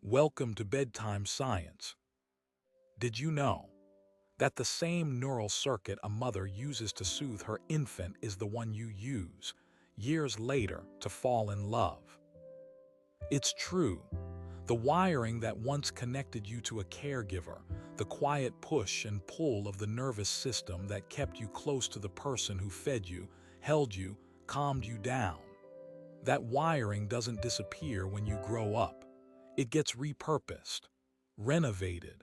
Welcome to Bedtime Science. Did you know that the same neural circuit a mother uses to soothe her infant is the one you use years later to fall in love? It's true. The wiring that once connected you to a caregiver, the quiet push and pull of the nervous system that kept you close to the person who fed you, held you, calmed you down. That wiring doesn't disappear when you grow up. It gets repurposed, renovated,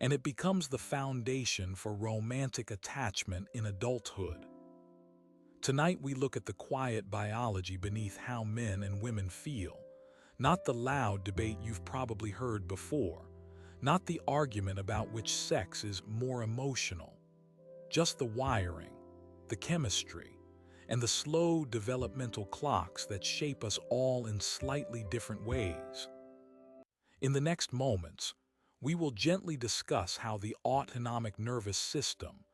and it becomes the foundation for romantic attachment in adulthood. Tonight we look at the quiet biology beneath how men and women feel, not the loud debate you've probably heard before, not the argument about which sex is more emotional, just the wiring, the chemistry, and the slow developmental clocks that shape us all in slightly different ways. In the next moments, we will gently discuss how the autonomic nervous system,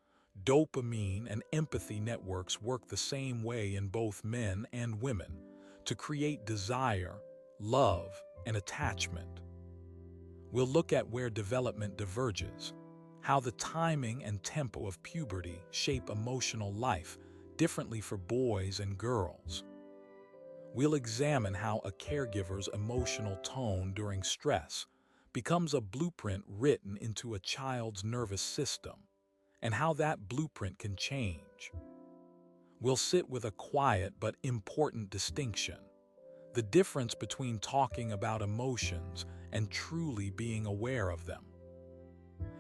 dopamine, and empathy networks work the same way in both men and women to create desire, love, and attachment. We'll look at where development diverges, how the timing and tempo of puberty shape emotional life differently for boys and girls. We'll examine how a caregiver's emotional tone during stress becomes a blueprint written into a child's nervous system, and how that blueprint can change. We'll sit with a quiet but important distinction: the difference between talking about emotions and truly being aware of them.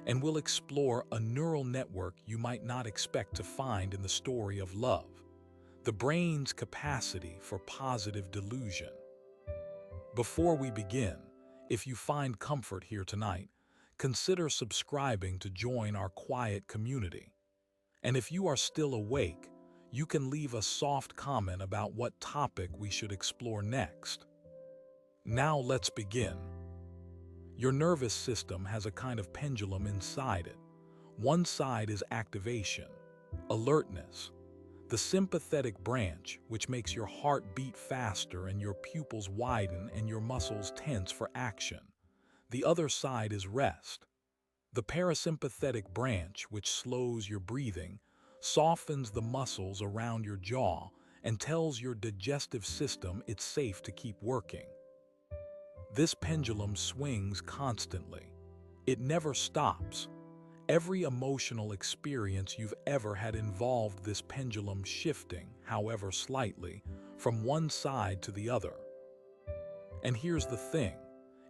And we'll explore a neural network you might not expect to find in the story of love: the brain's capacity for positive delusion. Before we begin, if you find comfort here tonight, consider subscribing to join our quiet community. And if you are still awake, you can leave a soft comment about what topic we should explore next. Now let's begin. Your nervous system has a kind of pendulum inside it. One side is activation, alertness, the sympathetic branch, which makes your heart beat faster and your pupils widen and your muscles tense for action. The other side is rest, the parasympathetic branch, which slows your breathing, softens the muscles around your jaw, and tells your digestive system it's safe to keep working. This pendulum swings constantly. It never stops. Every emotional experience you've ever had involved this pendulum shifting, however slightly, from one side to the other. And here's the thing: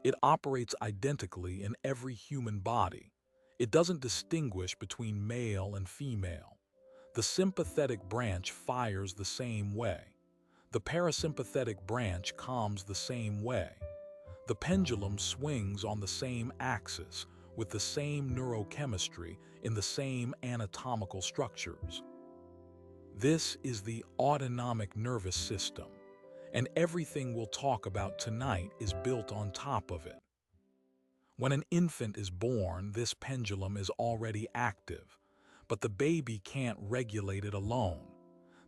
it operates identically in every human body. It doesn't distinguish between male and female. The sympathetic branch fires the same way. The parasympathetic branch calms the same way. The pendulum swings on the same axis, with the same neurochemistry in the same anatomical structures. This is the autonomic nervous system, and everything we'll talk about tonight is built on top of it. When an infant is born, this pendulum is already active, but the baby can't regulate it alone.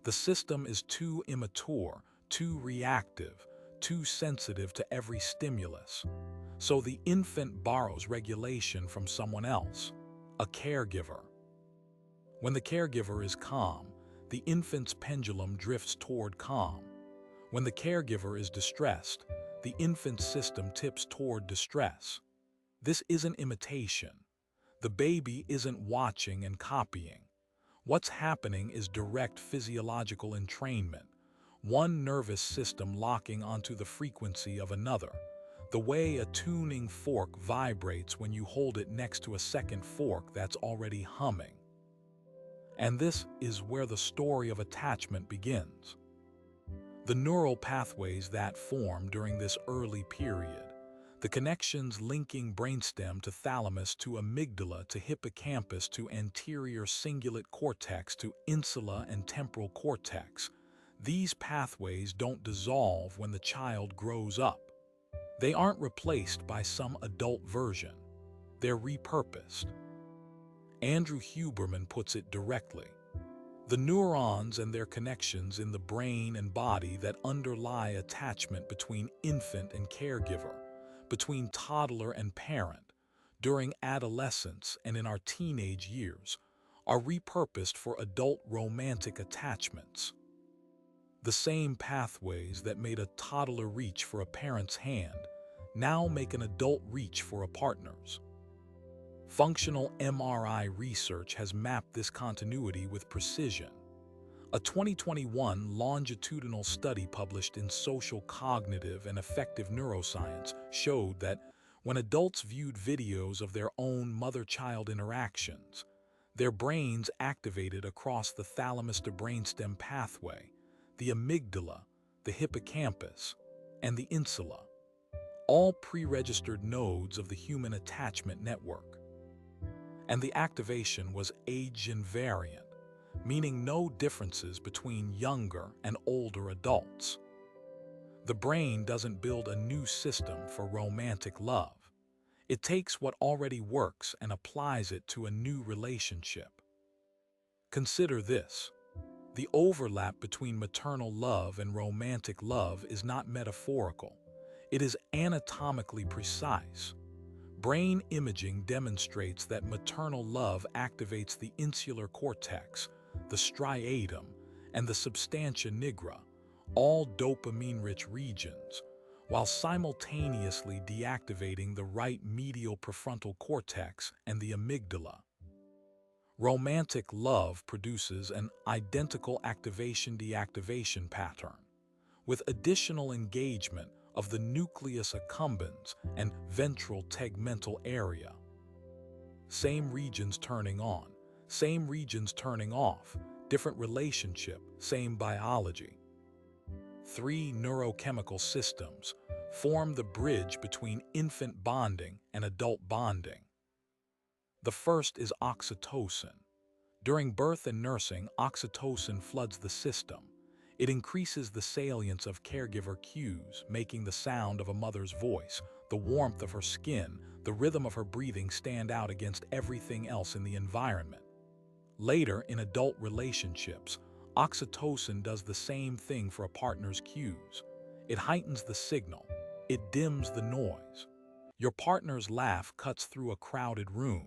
The system is too immature, too reactive, too sensitive to every stimulus. So the infant borrows regulation from someone else, a caregiver. When the caregiver is calm, the infant's pendulum drifts toward calm. When the caregiver is distressed, the infant's system tips toward distress. This isn't imitation. The baby isn't watching and copying. What's happening is direct physiological entrainment, one nervous system locking onto the frequency of another, the way a tuning fork vibrates when you hold it next to a second fork that's already humming. And this is where the story of attachment begins. The neural pathways that form during this early period, the connections linking brainstem to thalamus to amygdala to hippocampus to anterior cingulate cortex to insula and temporal cortex, these pathways don't dissolve when the child grows up. They aren't replaced by some adult version. They're repurposed. Andrew Huberman puts it directly: the neurons and their connections in the brain and body that underlie attachment between infant and caregiver, between toddler and parent, during adolescence and in our teenage years, are repurposed for adult romantic attachments. The same pathways that made a toddler reach for a parent's hand now make an adult reach for a partner's. Functional MRI research has mapped this continuity with precision. A 2021 longitudinal study published in Social Cognitive and Affective Neuroscience showed that when adults viewed videos of their own mother-child interactions, their brains activated across the thalamus to brainstem pathway, the amygdala, the hippocampus, and the insula, all pre-registered nodes of the human attachment network. And the activation was age-invariant, meaning no differences between younger and older adults. The brain doesn't build a new system for romantic love. It takes what already works and applies it to a new relationship. Consider this. The overlap between maternal love and romantic love is not metaphorical. It is anatomically precise. Brain imaging demonstrates that maternal love activates the insular cortex, the striatum, and the substantia nigra, all dopamine-rich regions, while simultaneously deactivating the right medial prefrontal cortex and the amygdala. Romantic love produces an identical activation-deactivation pattern, with additional engagement of the nucleus accumbens and ventral tegmental area. Same regions turning on, same regions turning off, different relationship, same biology. 3 neurochemical systems form the bridge between infant bonding and adult bonding. The first is oxytocin. During birth and nursing, oxytocin floods the system. It increases the salience of caregiver cues, making the sound of a mother's voice, the warmth of her skin, the rhythm of her breathing stand out against everything else in the environment. Later, in adult relationships, oxytocin does the same thing for a partner's cues. It heightens the signal. It dims the noise. Your partner's laugh cuts through a crowded room.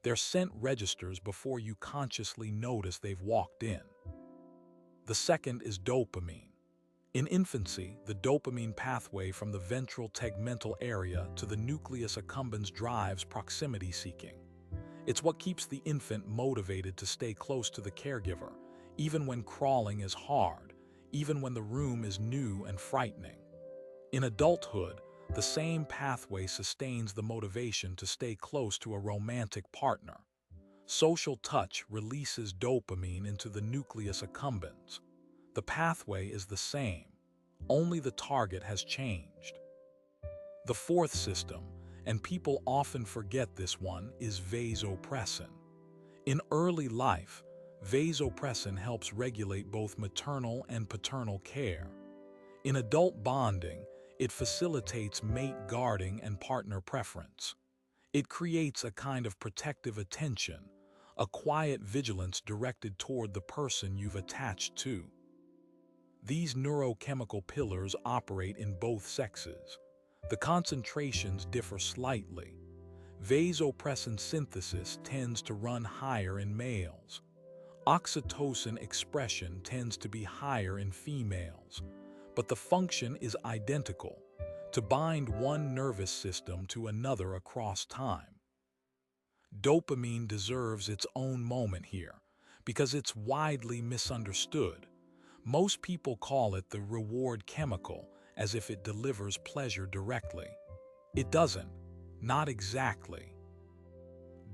Their scent registers before you consciously notice they've walked in. The second is dopamine. In infancy, the dopamine pathway from the ventral tegmental area to the nucleus accumbens drives proximity seeking. It's what keeps the infant motivated to stay close to the caregiver, even when crawling is hard, even when the room is new and frightening. In adulthood, the same pathway sustains the motivation to stay close to a romantic partner. Social touch releases dopamine into the nucleus accumbens. The pathway is the same, only the target has changed. The fourth system, and people often forget this one, is vasopressin. In early life, vasopressin helps regulate both maternal and paternal care. In adult bonding, it facilitates mate guarding and partner preference. It creates a kind of protective attention, a quiet vigilance directed toward the person you've attached to. These neurochemical pillars operate in both sexes. The concentrations differ slightly. Vasopressin synthesis tends to run higher in males. Oxytocin expression tends to be higher in females, but the function is identical, to bind one nervous system to another across time. Dopamine deserves its own moment here, because it's widely misunderstood. Most people call it the reward chemical, as if it delivers pleasure directly. It doesn't, not exactly.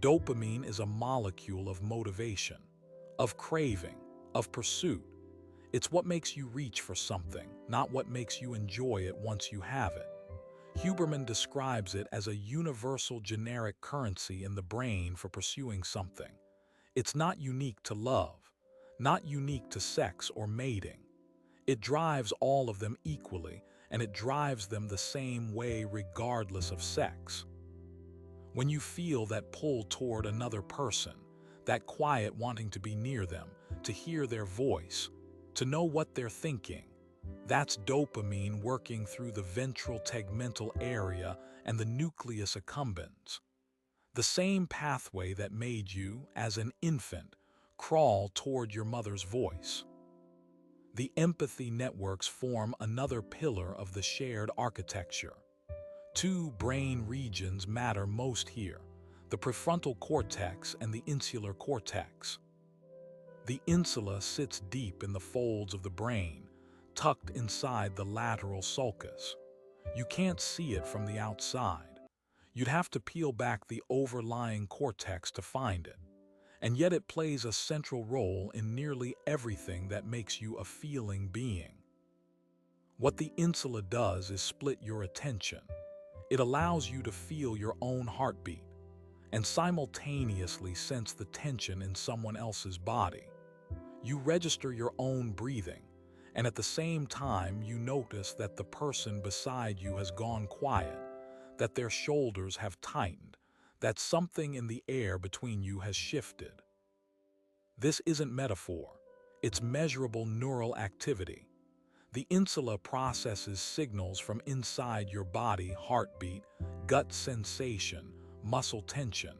Dopamine is a molecule of motivation, of craving, of pursuit. It's what makes you reach for something, not what makes you enjoy it once you have it. Huberman describes it as a universal generic currency in the brain for pursuing something. It's not unique to love, not unique to sex or mating. It drives all of them equally, and it drives them the same way regardless of sex. When you feel that pull toward another person, that quiet wanting to be near them, to hear their voice, to know what they're thinking, that's dopamine working through the ventral tegmental area and the nucleus accumbens, the same pathway that made you, as an infant, crawl toward your mother's voice. The empathy networks form another pillar of the shared architecture. Two brain regions matter most here: the prefrontal cortex and the insular cortex. The insula sits deep in the folds of the brain, tucked inside the lateral sulcus. You can't see it from the outside. You'd have to peel back the overlying cortex to find it. And yet it plays a central role in nearly everything that makes you a feeling being. What the insula does is split your attention. It allows you to feel your own heartbeat and simultaneously sense the tension in someone else's body. You register your own breathing, and at the same time you notice that the person beside you has gone quiet, that their shoulders have tightened, that something in the air between you has shifted. This isn't metaphor, it's measurable neural activity. The insula processes signals from inside your body: heartbeat, gut sensation, muscle tension,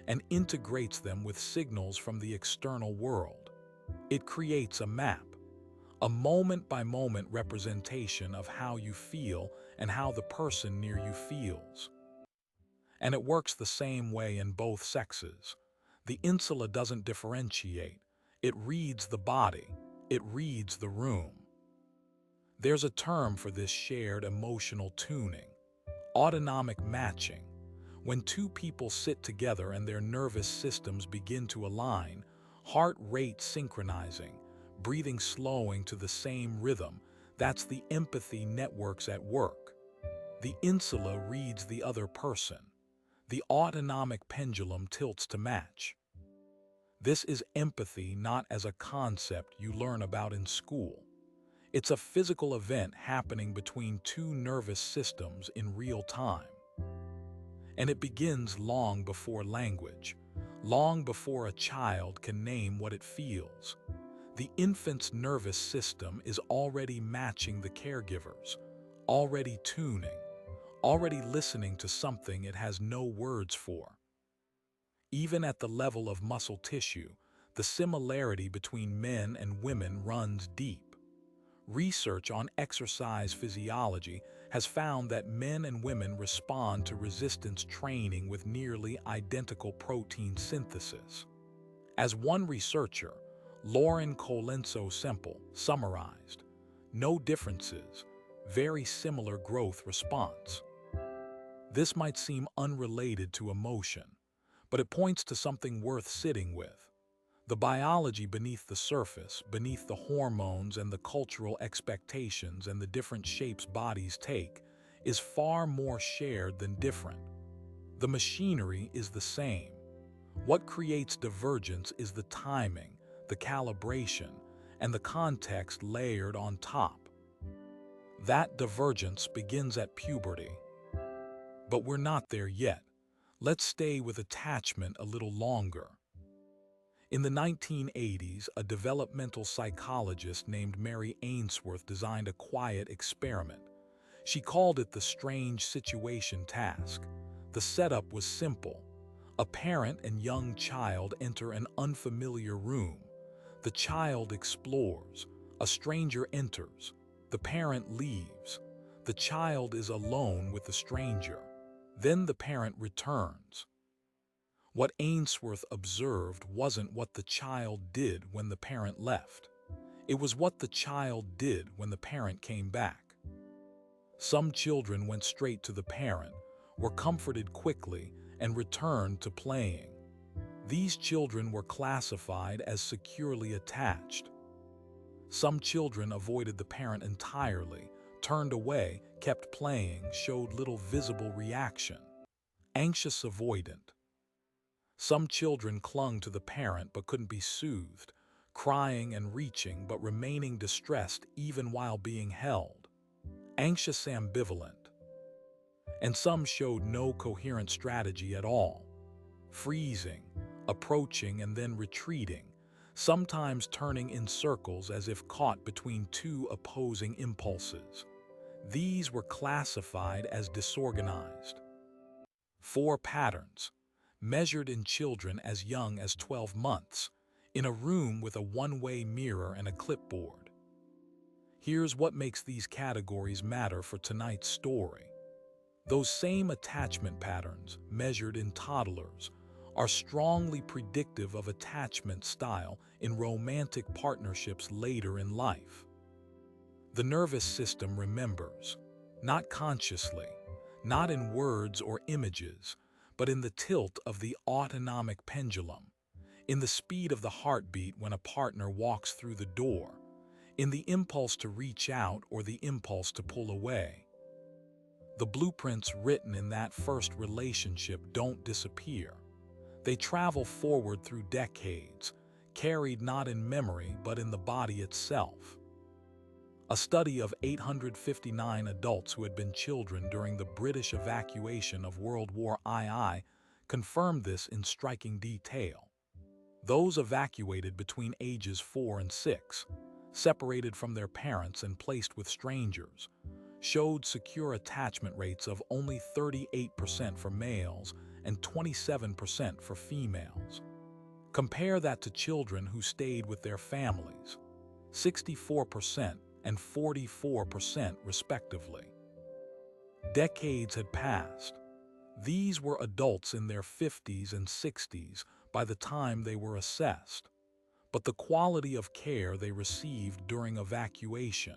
and integrates them with signals from the external world. It creates a map, a moment-by-moment representation of how you feel and how the person near you feels. And it works the same way in both sexes. The insula doesn't differentiate. It reads the body. It reads the room. There's a term for this shared emotional tuning: autonomic matching. When two people sit together and their nervous systems begin to align, heart rate synchronizing, breathing slowing to the same rhythm, that's the empathy networks at work. The insula reads the other person. The autonomic pendulum tilts to match. This is empathy not as a concept you learn about in school. It's a physical event happening between two nervous systems in real time. And it begins long before language, long before a child can name what it feels. The infant's nervous system is already matching the caregivers, already tuning, already listening to something it has no words for. Even at the level of muscle tissue, the similarity between men and women runs deep. Research on exercise physiology has found that men and women respond to resistance training with nearly identical protein synthesis. As one researcher, Lauren Colenso-Semple, summarized, "No differences, very similar growth response." This might seem unrelated to emotion, but it points to something worth sitting with. The biology beneath the surface, beneath the hormones and the cultural expectations and the different shapes bodies take, is far more shared than different. The machinery is the same. What creates divergence is the timing, the calibration, and the context layered on top. That divergence begins at puberty. But we're not there yet. Let's stay with attachment a little longer. In the 1980s, a developmental psychologist named Mary Ainsworth designed a quiet experiment. She called it the strange situation task. The setup was simple. A parent and young child enter an unfamiliar room. The child explores. A stranger enters. The parent leaves. The child is alone with the stranger. Then the parent returns. What Ainsworth observed wasn't what the child did when the parent left. It was what the child did when the parent came back. Some children went straight to the parent, were comforted quickly, and returned to playing. These children were classified as securely attached. Some children avoided the parent entirely, turned away, kept playing, showed little visible reaction. Anxious avoidant. Some children clung to the parent but couldn't be soothed, crying and reaching but remaining distressed even while being held. Anxious ambivalent. And some showed no coherent strategy at all, freezing, approaching and then retreating, sometimes turning in circles as if caught between two opposing impulses. These were classified as disorganized. 4 patterns, measured in children as young as 12 months, in a room with a one-way mirror and a clipboard. Here's what makes these categories matter for tonight's story. Those same attachment patterns, measured in toddlers, are strongly predictive of attachment style in romantic partnerships later in life. The nervous system remembers, not consciously, not in words or images, but in the tilt of the autonomic pendulum, in the speed of the heartbeat when a partner walks through the door, in the impulse to reach out or the impulse to pull away. The blueprints written in that first relationship don't disappear. They travel forward through decades, carried not in memory but in the body itself. A study of 859 adults who had been children during the British evacuation of World War II confirmed this in striking detail. Those evacuated between ages 4 and 6, separated from their parents and placed with strangers, showed secure attachment rates of only 38% for males and 27% for females. Compare that to children who stayed with their families, 64% and 44% respectively. Decades had passed. These were adults in their 50s and 60s by the time they were assessed, but the quality of care they received during evacuation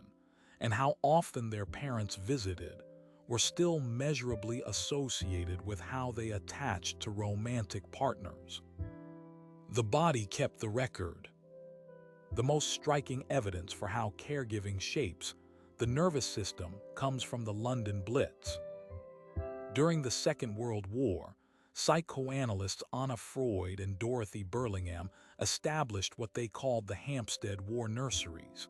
and how often their parents visited were still measurably associated with how they attached to romantic partners. The body kept the record. The most striking evidence for how caregiving shapes the nervous system comes from the London Blitz. During the Second World War, psychoanalysts Anna Freud and Dorothy Burlingham established what they called the Hampstead War Nurseries.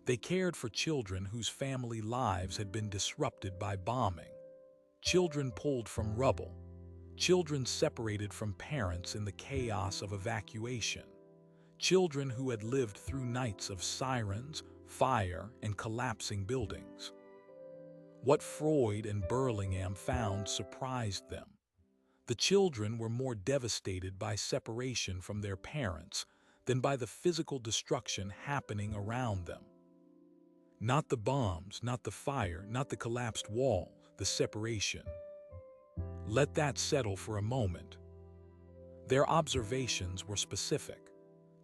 They cared for children whose family lives had been disrupted by bombing, children pulled from rubble, children separated from parents in the chaos of evacuation, children who had lived through nights of sirens, fire, and collapsing buildings. What Freud and Burlingham found surprised them. The children were more devastated by separation from their parents than by the physical destruction happening around them. Not the bombs, not the fire, not the collapsed wall, the separation. Let that settle for a moment. Their observations were specific.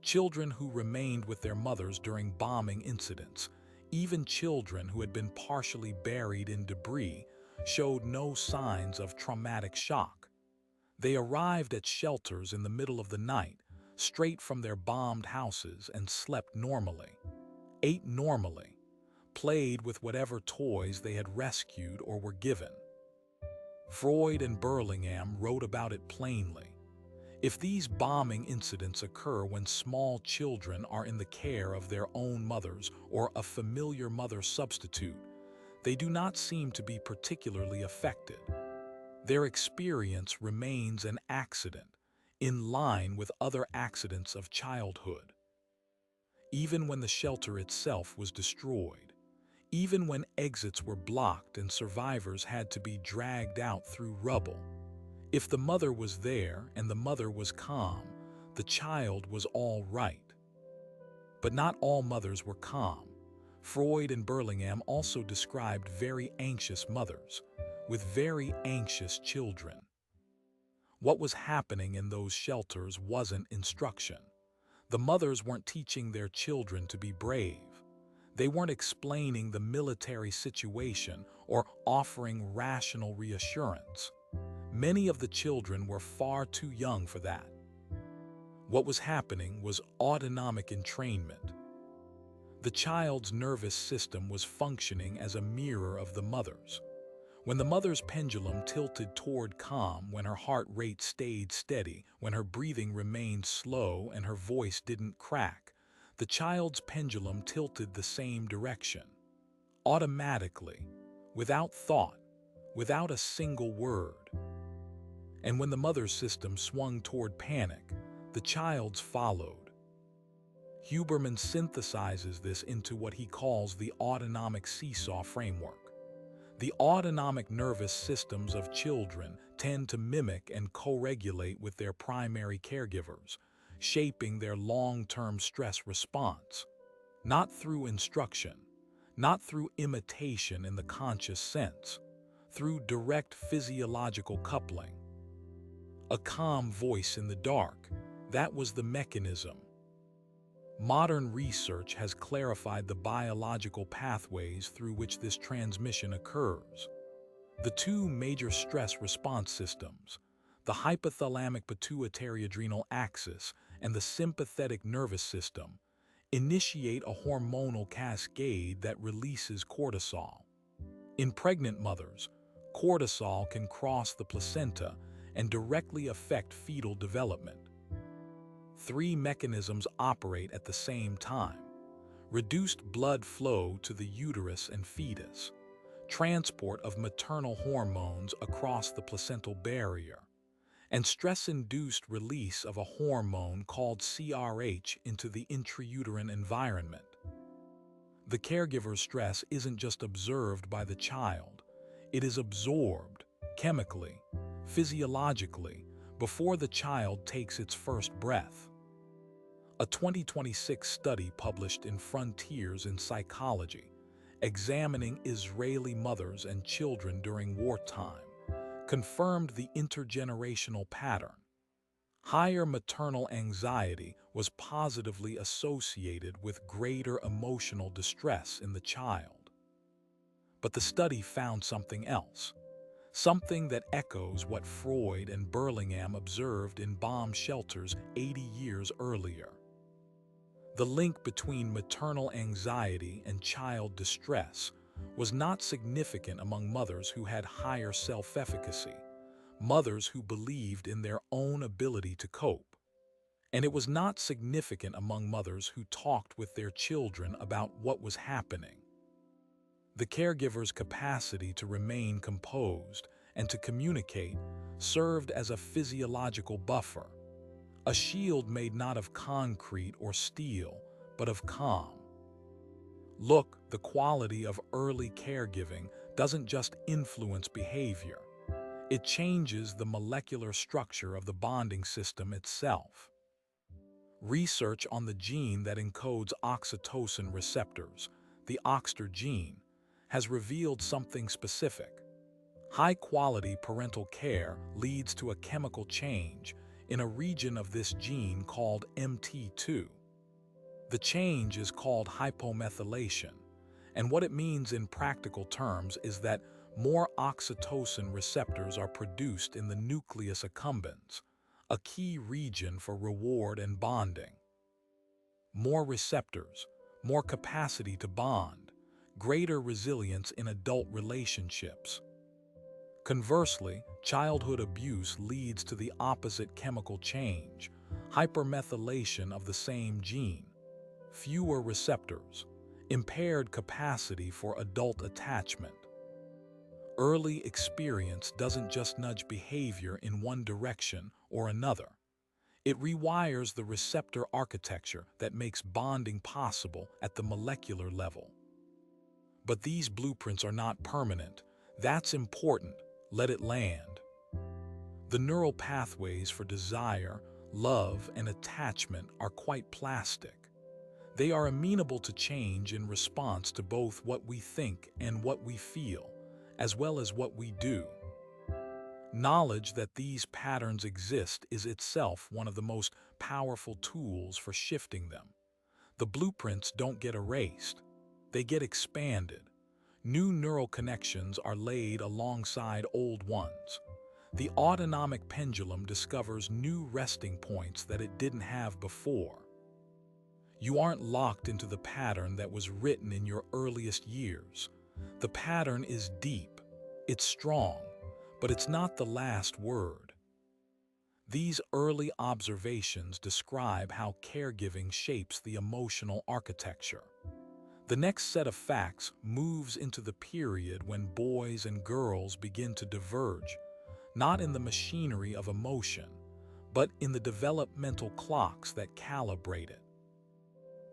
Children who remained with their mothers during bombing incidents, even children who had been partially buried in debris, showed no signs of traumatic shock. They arrived at shelters in the middle of the night, straight from their bombed houses, and slept normally, ate normally, played with whatever toys they had rescued or were given. Freud and Burlingham wrote about it plainly. If these bombing incidents occur when small children are in the care of their own mothers or a familiar mother substitute, they do not seem to be particularly affected. Their experience remains an accident, in line with other accidents of childhood. Even when the shelter itself was destroyed, even when exits were blocked and survivors had to be dragged out through rubble, if the mother was there and the mother was calm, the child was all right. But not all mothers were calm. Freud and Burlingham also described very anxious mothers, with very anxious children. What was happening in those shelters wasn't instruction. The mothers weren't teaching their children to be brave. They weren't explaining the military situation or offering rational reassurance. Many of the children were far too young for that. What was happening was autonomic entrainment. The child's nervous system was functioning as a mirror of the mother's. When the mother's pendulum tilted toward calm, when her heart rate stayed steady, when her breathing remained slow and her voice didn't crack, the child's pendulum tilted the same direction. Automatically, without thought, without a single word. And when the mother's system swung toward panic, the child's followed. Huberman synthesizes this into what he calls the autonomic seesaw framework. The autonomic nervous systems of children tend to mimic and co-regulate with their primary caregivers, shaping their long-term stress response, not through instruction, not through imitation in the conscious sense, through direct physiological coupling. A calm voice in the dark, that was the mechanism. Modern research has clarified the biological pathways through which this transmission occurs. The two major stress response systems, the hypothalamic pituitary adrenal axis and the sympathetic nervous system, initiate a hormonal cascade that releases cortisol. In pregnant mothers, cortisol can cross the placenta and directly affect fetal development. Three mechanisms operate at the same time: reduced blood flow to the uterus and fetus, transport of maternal hormones across the placental barrier, and stress-induced release of a hormone called CRH into the intrauterine environment. The caregiver's stress isn't just observed by the child, it is absorbed chemically, physiologically, before the child takes its first breath. A 2026 study published in Frontiers in Psychology, examining Israeli mothers and children during wartime, confirmed the intergenerational pattern. Higher maternal anxiety was positively associated with greater emotional distress in the child. But the study found something else, something that echoes what Freud and Burlingham observed in bomb shelters 80 years earlier. The link between maternal anxiety and child distress was not significant among mothers who had higher self-efficacy, mothers who believed in their own ability to cope. And it was not significant among mothers who talked with their children about what was happening. The caregiver's capacity to remain composed and to communicate served as a physiological buffer, a shield made not of concrete or steel, but of calm. Look, the quality of early caregiving doesn't just influence behavior. It changes the molecular structure of the bonding system itself. Research on the gene that encodes oxytocin receptors, the OX gene, has revealed something specific. High-quality parental care leads to a chemical change in a region of this gene called MT2. The change is called hypomethylation, and what it means in practical terms is that more oxytocin receptors are produced in the nucleus accumbens, a key region for reward and bonding. More receptors, more capacity to bond, greater resilience in adult relationships. Conversely, childhood abuse leads to the opposite chemical change, hypermethylation of the same gene. Fewer receptors, impaired capacity for adult attachment. Early experience doesn't just nudge behavior in one direction or another. It rewires the receptor architecture that makes bonding possible at the molecular level. But these blueprints are not permanent. That's important. Let it land. The neural pathways for desire, love, and attachment are quite plastic. They are amenable to change in response to both what we think and what we feel, as well as what we do. Knowledge that these patterns exist is itself one of the most powerful tools for shifting them. The blueprints don't get erased. They get expanded. New neural connections are laid alongside old ones. The autonomic pendulum discovers new resting points that it didn't have before. You aren't locked into the pattern that was written in your earliest years. The pattern is deep, it's strong, but it's not the last word. These early observations describe how caregiving shapes the emotional architecture. The next set of facts moves into the period when boys and girls begin to diverge, not in the machinery of emotion, but in the developmental clocks that calibrate it.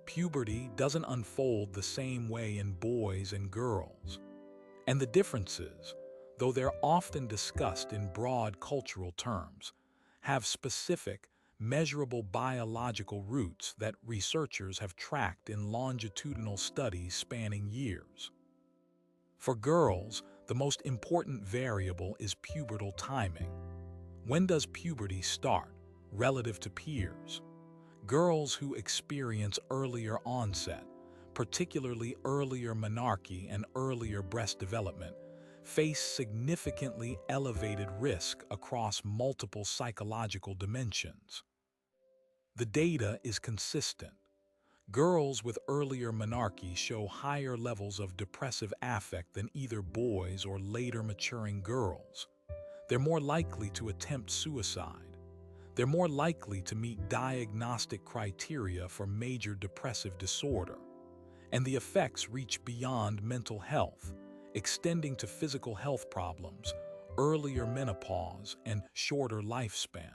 Puberty doesn't unfold the same way in boys and girls. And the differences, though they're often discussed in broad cultural terms, have specific, measurable biological roots that researchers have tracked in longitudinal studies spanning years. For girls, the most important variable is pubertal timing. When does puberty start, relative to peers? Girls who experience earlier onset, particularly earlier menarche and earlier breast development, face significantly elevated risk across multiple psychological dimensions. The data is consistent. Girls with earlier menarche show higher levels of depressive affect than either boys or later maturing girls. They're more likely to attempt suicide. They're more likely to meet diagnostic criteria for major depressive disorder. And the effects reach beyond mental health, extending to physical health problems, earlier menopause, and shorter lifespan.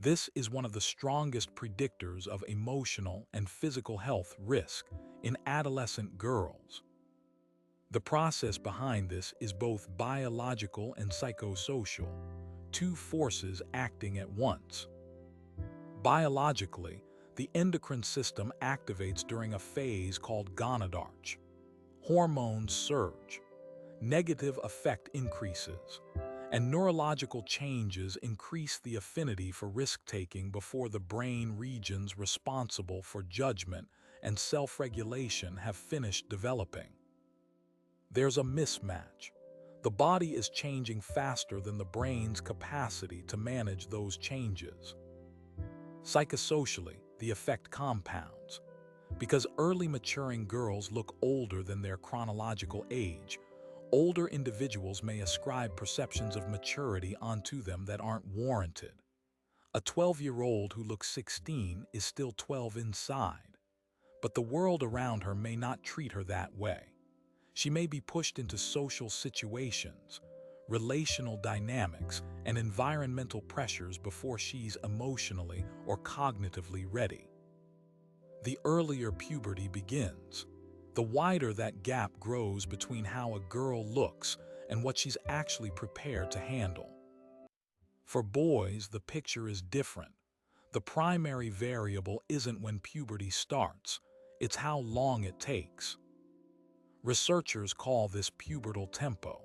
This is one of the strongest predictors of emotional and physical health risk in adolescent girls. The process behind this is both biological and psychosocial, two forces acting at once. Biologically, the endocrine system activates during a phase called gonadarche. Hormones surge, negative affect increases, and neurological changes increase the affinity for risk-taking before the brain regions responsible for judgment and self-regulation have finished developing. There's a mismatch. The body is changing faster than the brain's capacity to manage those changes. Psychosocially, the effect compounds. Because early maturing girls look older than their chronological age, older individuals may ascribe perceptions of maturity onto them that aren't warranted. A 12-year-old who looks 16 is still 12 inside, but the world around her may not treat her that way. She may be pushed into social situations, relational dynamics, and environmental pressures before she's emotionally or cognitively ready. The earlier puberty begins, the wider that gap grows between how a girl looks and what she's actually prepared to handle. For boys, the picture is different. The primary variable isn't when puberty starts, it's how long it takes. Researchers call this pubertal tempo.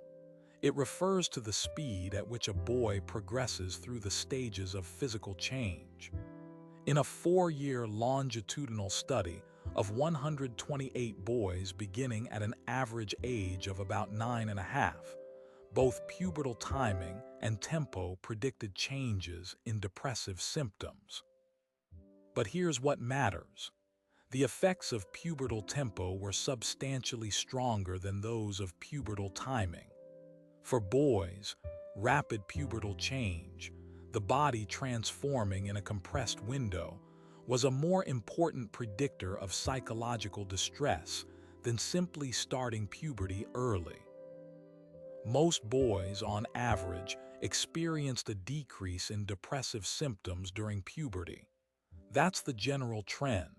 It refers to the speed at which a boy progresses through the stages of physical change. In a 4-year longitudinal study of 128 boys beginning at an average age of about 9.5, both pubertal timing and tempo predicted changes in depressive symptoms. But here's what matters. The effects of pubertal tempo were substantially stronger than those of pubertal timing. For boys, rapid pubertal change, the body transforming in a compressed window, was a more important predictor of psychological distress than simply starting puberty early. Most boys, on average, experienced a decrease in depressive symptoms during puberty. That's the general trend.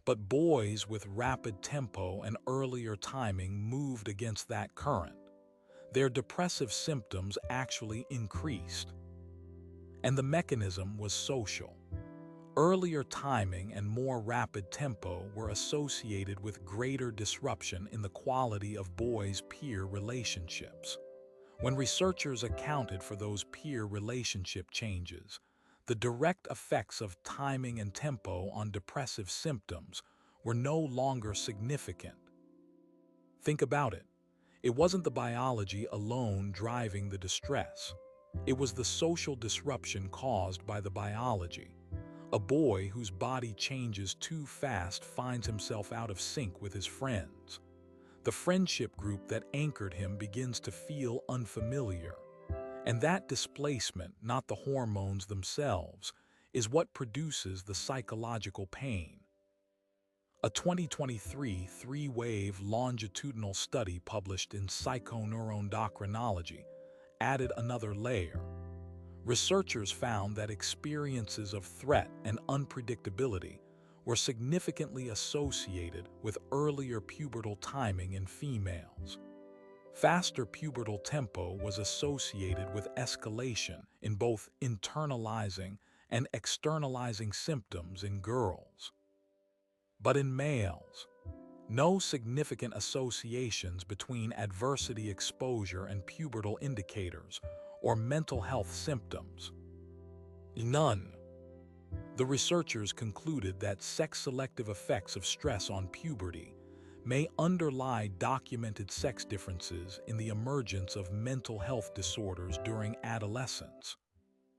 But boys with rapid tempo and earlier timing moved against that current. Their depressive symptoms actually increased. And the mechanism was social. Earlier timing and more rapid tempo were associated with greater disruption in the quality of boys' peer relationships. When researchers accounted for those peer relationship changes, the direct effects of timing and tempo on depressive symptoms were no longer significant. Think about it. It wasn't the biology alone driving the distress. It was the social disruption caused by the biology. A boy whose body changes too fast finds himself out of sync with his friends. The friendship group that anchored him begins to feel unfamiliar. And that displacement, not the hormones themselves, is what produces the psychological pain. A 2023 three-wave longitudinal study published in Psychoneuroendocrinology added another layer. Researchers found that experiences of threat and unpredictability were significantly associated with earlier pubertal timing in females. Faster pubertal tempo was associated with escalation in both internalizing and externalizing symptoms in girls. But in males, no significant associations between adversity exposure and pubertal indicators or mental health symptoms. None. The researchers concluded that sex-selective effects of stress on puberty may underlie documented sex differences in the emergence of mental health disorders during adolescence.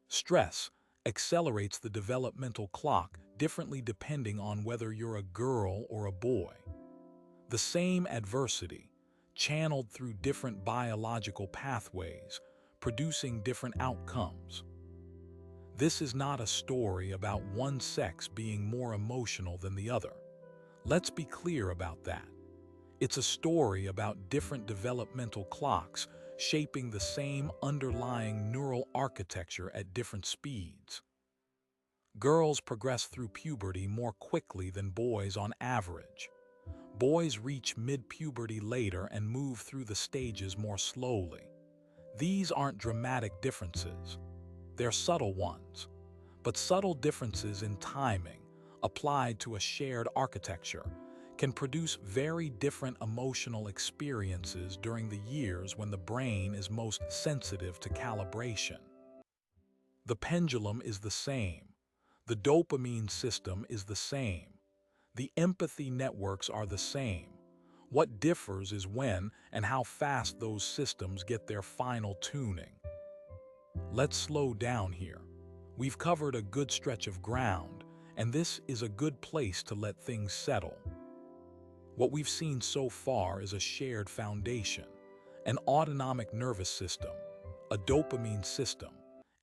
Stress accelerates the developmental clock differently depending on whether you're a girl or a boy. The same adversity, channeled through different biological pathways, producing different outcomes. This is not a story about one sex being more emotional than the other. Let's be clear about that. It's a story about different developmental clocks shaping the same underlying neural architecture at different speeds. Girls progress through puberty more quickly than boys on average. Boys reach mid-puberty later and move through the stages more slowly. These aren't dramatic differences. They're subtle ones. But subtle differences in timing, applied to a shared architecture, can produce very different emotional experiences during the years when the brain is most sensitive to calibration. The pendulum is the same. The dopamine system is the same. The empathy networks are the same. What differs is when and how fast those systems get their final tuning. Let's slow down here. We've covered a good stretch of ground, and this is a good place to let things settle. What we've seen so far is a shared foundation, an autonomic nervous system, a dopamine system,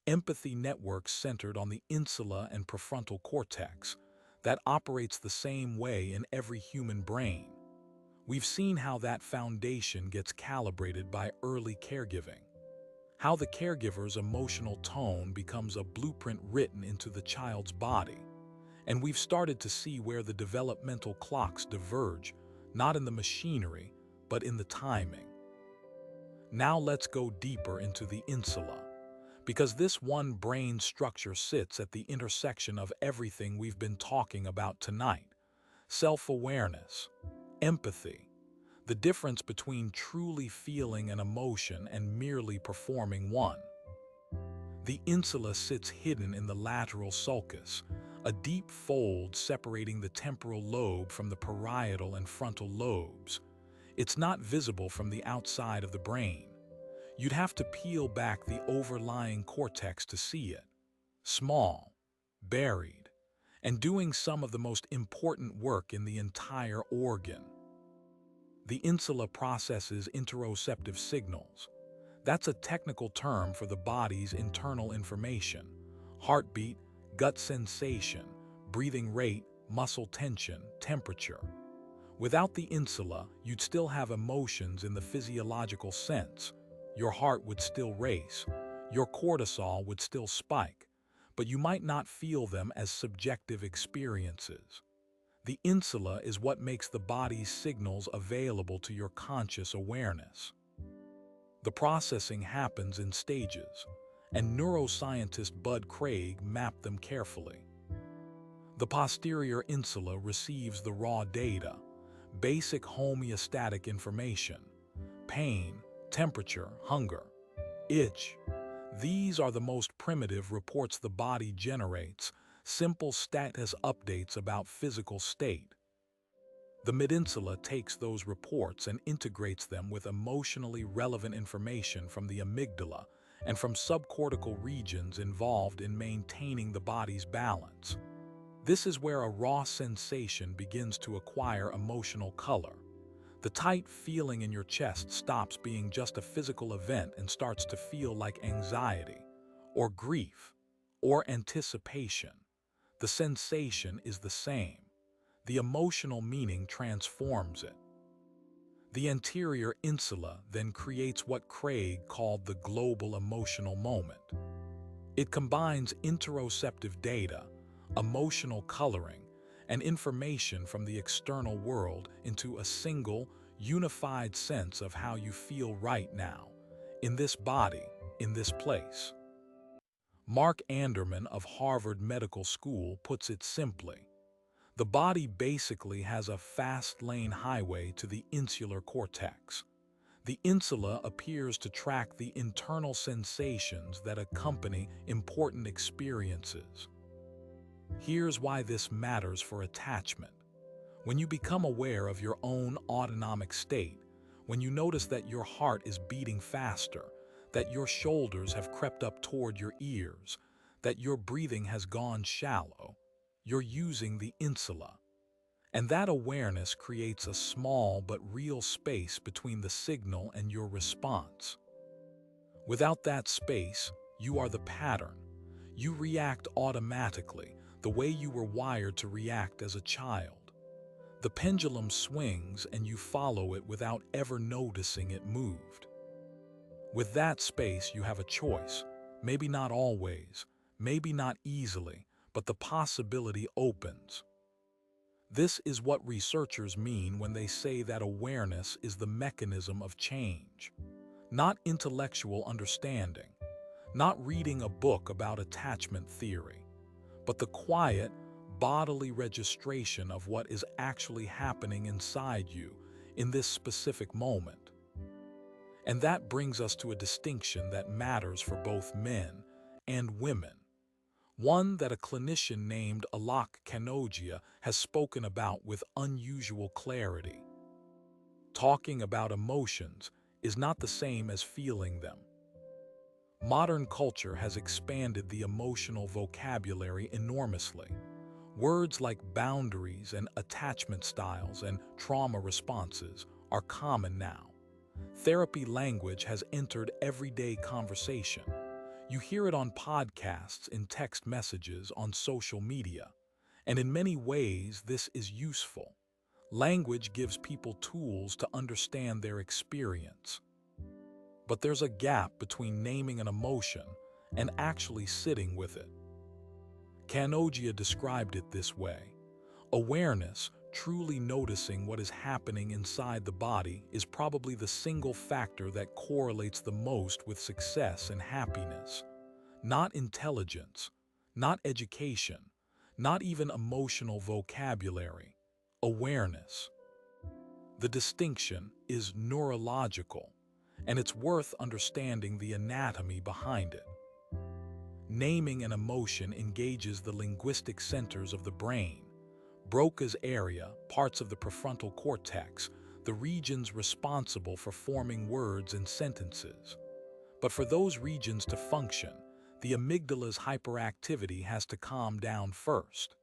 empathy networks centered on the insula and prefrontal cortex that operates the same way in every human brain. We've seen how that foundation gets calibrated by early caregiving, how the caregiver's emotional tone becomes a blueprint written into the child's body. And we've started to see where the developmental clocks diverge, not in the machinery, but in the timing. Now let's go deeper into the insula, because this one brain structure sits at the intersection of everything we've been talking about tonight. Self-awareness, empathy, the difference between truly feeling an emotion and merely performing one. The insula sits hidden in the lateral sulcus, a deep fold separating the temporal lobe from the parietal and frontal lobes. It's not visible from the outside of the brain. You'd have to peel back the overlying cortex to see it. Small, buried, and doing some of the most important work in the entire organ. The insula processes interoceptive signals. That's a technical term for the body's internal information: heartbeat, gut sensation, breathing rate, muscle tension, temperature. Without the insula, you'd still have emotions in the physiological sense. Your heart would still race, your cortisol would still spike, but you might not feel them as subjective experiences. The insula is what makes the body's signals available to your conscious awareness. The processing happens in stages, and neuroscientist Bud Craig mapped them carefully. The posterior insula receives the raw data, basic homeostatic information: pain, temperature, hunger, itch. These are the most primitive reports the body generates, simple status updates about physical state. The midinsula takes those reports and integrates them with emotionally relevant information from the amygdala and from subcortical regions involved in maintaining the body's balance. This is where a raw sensation begins to acquire emotional color. The tight feeling in your chest stops being just a physical event and starts to feel like anxiety, or grief, or anticipation. The sensation is the same. The emotional meaning transforms it. The anterior insula then creates what Craig called the global emotional moment. It combines interoceptive data, emotional coloring, and information from the external world into a single, unified sense of how you feel right now, in this body, in this place. Mark Anderman of Harvard Medical School puts it simply. The body basically has a fast-lane highway to the insular cortex. The insula appears to track the internal sensations that accompany important experiences. Here's why this matters for attachment. When you become aware of your own autonomic state, when you notice that your heart is beating faster, that your shoulders have crept up toward your ears, that your breathing has gone shallow, you're using the insula. And that awareness creates a small but real space between the signal and your response. Without that space, you are the pattern. You react automatically, the way you were wired to react as a child. The pendulum swings and you follow it without ever noticing it moved. With that space, you have a choice. Maybe not always, maybe not easily, but the possibility opens. This is what researchers mean when they say that awareness is the mechanism of change. Not intellectual understanding, not reading a book about attachment theory, but the quiet, bodily registration of what is actually happening inside you in this specific moment. And that brings us to a distinction that matters for both men and women. One that a clinician named Alok Kanogia has spoken about with unusual clarity. Talking about emotions is not the same as feeling them. Modern culture has expanded the emotional vocabulary enormously. Words like boundaries and attachment styles and trauma responses are common now. Therapy language has entered everyday conversation. You hear it on podcasts, in text messages, on social media. And in many ways, this is useful. Language gives people tools to understand their experience. But there's a gap between naming an emotion and actually sitting with it. Kanogia described it this way. Awareness, truly noticing what is happening inside the body, is probably the single factor that correlates the most with success and happiness. Not intelligence, not education, not even emotional vocabulary. Awareness. The distinction is neurological, and it's worth understanding the anatomy behind it. Naming an emotion engages the linguistic centers of the brain, Broca's area, parts of the prefrontal cortex, the regions responsible for forming words and sentences. But for those regions to function, the amygdala's hyperactivity has to calm down first.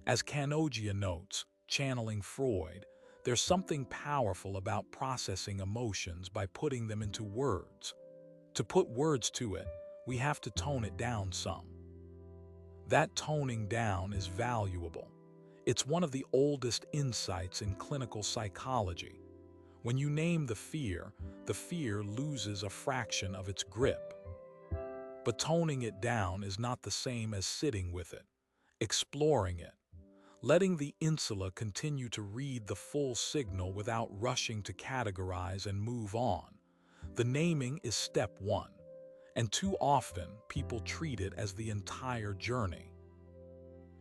As Kanogia notes, channeling Freud, there's something powerful about processing emotions by putting them into words. To put words to it, we have to tone it down some. That toning down is valuable. It's one of the oldest insights in clinical psychology. When you name the fear loses a fraction of its grip. But toning it down is not the same as sitting with it, exploring it, letting the insula continue to read the full signal without rushing to categorize and move on. The naming is step one, and too often people treat it as the entire journey.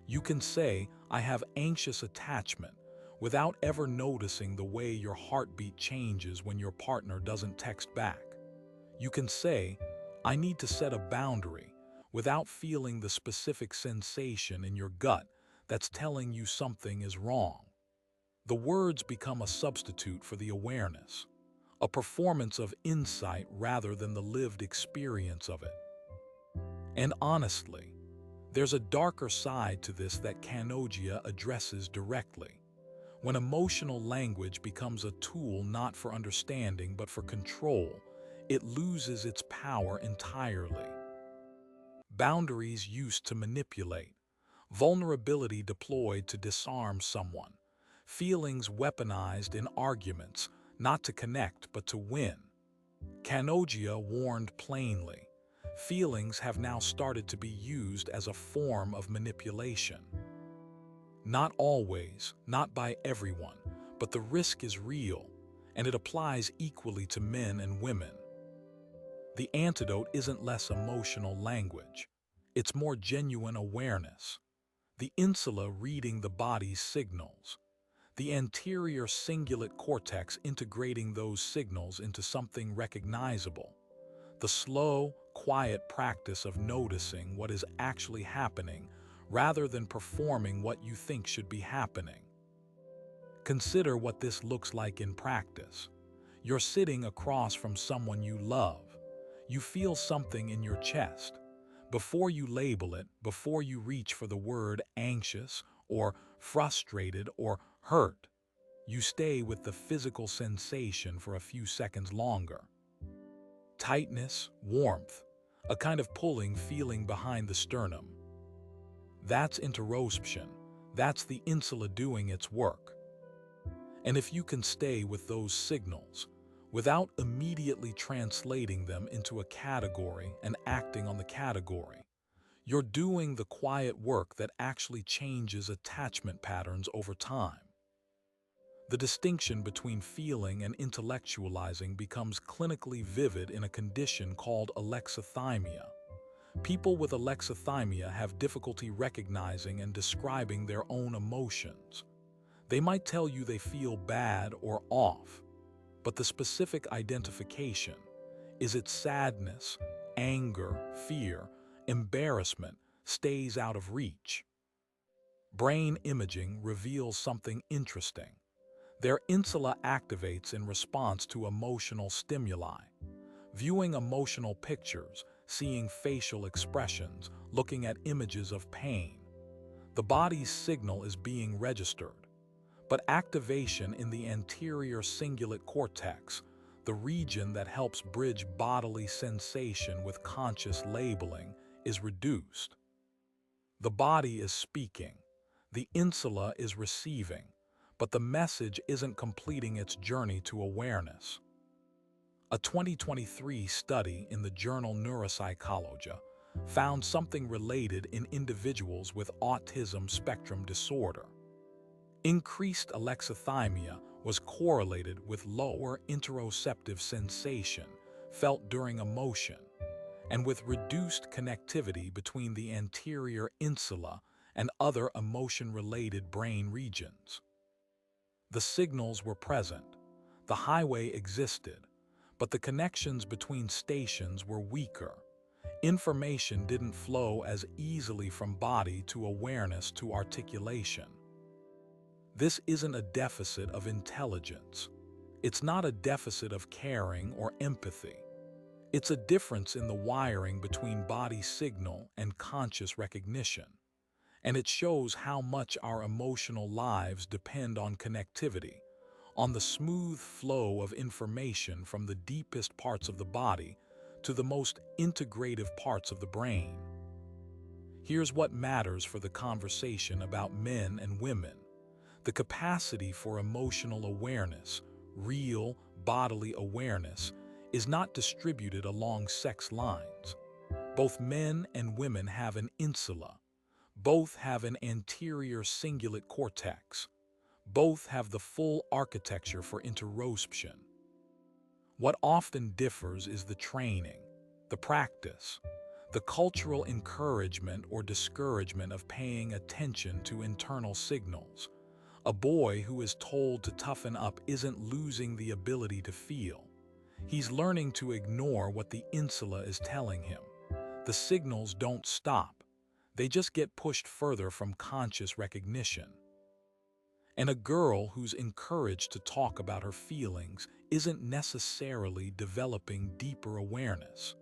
You can say, "I have anxious attachment," without ever noticing the way your heartbeat changes when your partner doesn't text back. You can say, "I need to set a boundary," without feeling the specific sensation in your gut that's telling you something is wrong. The words become a substitute for the awareness, a performance of insight rather than the lived experience of it. And honestly, there's a darker side to this that Kanogia addresses directly. When emotional language becomes a tool not for understanding but for control, it loses its power entirely. Boundaries used to manipulate, vulnerability deployed to disarm someone, feelings weaponized in arguments, not to connect but to win. Kanogia warned plainly, feelings have now started to be used as a form of manipulation. Not always, not by everyone, but the risk is real, and it applies equally to men and women. The antidote isn't less emotional language. It's more genuine awareness. The insula reading the body's signals. The anterior cingulate cortex integrating those signals into something recognizable. The slow, quiet practice of noticing what is actually happening rather than performing what you think should be happening. Consider what this looks like in practice. You're sitting across from someone you love. You feel something in your chest. Before you label it, before you reach for the word anxious or frustrated or hurt, you stay with the physical sensation for a few seconds longer. Tightness, warmth, a kind of pulling feeling behind the sternum. That's interoception. That's the insula doing its work. And if you can stay with those signals, without immediately translating them into a category and acting on the category, you're doing the quiet work that actually changes attachment patterns over time. The distinction between feeling and intellectualizing becomes clinically vivid in a condition called alexithymia. People with alexithymia have difficulty recognizing and describing their own emotions. They might tell you they feel bad or off, but the specific identification, is it sadness, anger, fear, embarrassment, stays out of reach. Brain imaging reveals something interesting. Their insula activates in response to emotional stimuli. Viewing emotional pictures, seeing facial expressions, looking at images of pain. The body's signal is being registered. But activation in the anterior cingulate cortex, the region that helps bridge bodily sensation with conscious labeling, is reduced. The body is speaking, the insula is receiving, but the message isn't completing its journey to awareness. A 2023 study in the journal Neuropsychology found something related in individuals with autism spectrum disorder. Increased alexithymia was correlated with lower interoceptive sensation felt during emotion and with reduced connectivity between the anterior insula and other emotion-related brain regions. The signals were present, the highway existed, but the connections between stations were weaker. Information didn't flow as easily from body to awareness to articulation. This isn't a deficit of intelligence. It's not a deficit of caring or empathy. It's a difference in the wiring between body signal and conscious recognition. And it shows how much our emotional lives depend on connectivity, on the smooth flow of information from the deepest parts of the body to the most integrative parts of the brain. Here's what matters for the conversation about men and women. The capacity for emotional awareness, real bodily awareness, is not distributed along sex lines. Both men and women have an insula. Both have an anterior cingulate cortex. Both have the full architecture for interoception. What often differs is the training, the practice, the cultural encouragement or discouragement of paying attention to internal signals. A boy who is told to toughen up isn't losing the ability to feel. He's learning to ignore what the insula is telling him. The signals don't stop. They just get pushed further from conscious recognition. And a girl who's encouraged to talk about her feelings isn't necessarily developing deeper awareness.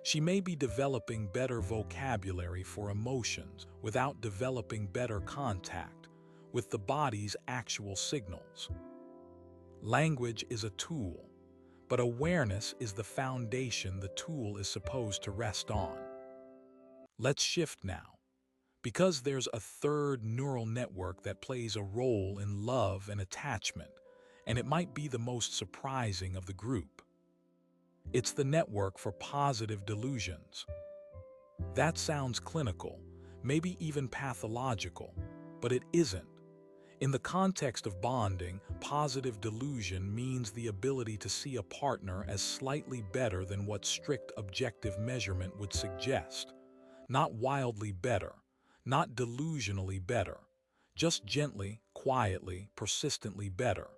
She may be developing better vocabulary for emotions without developing better contact with the body's actual signals. Language is a tool, but awareness is the foundation the tool is supposed to rest on. Let's shift now, because there's a third neural network that plays a role in love and attachment, and it might be the most surprising of the group. It's the network for positive delusions. That sounds clinical, maybe even pathological, but it isn't. In the context of bonding, positive delusion means the ability to see a partner as slightly better than what strict objective measurement would suggest. Not wildly better, not delusionally better, just gently, quietly, persistently better.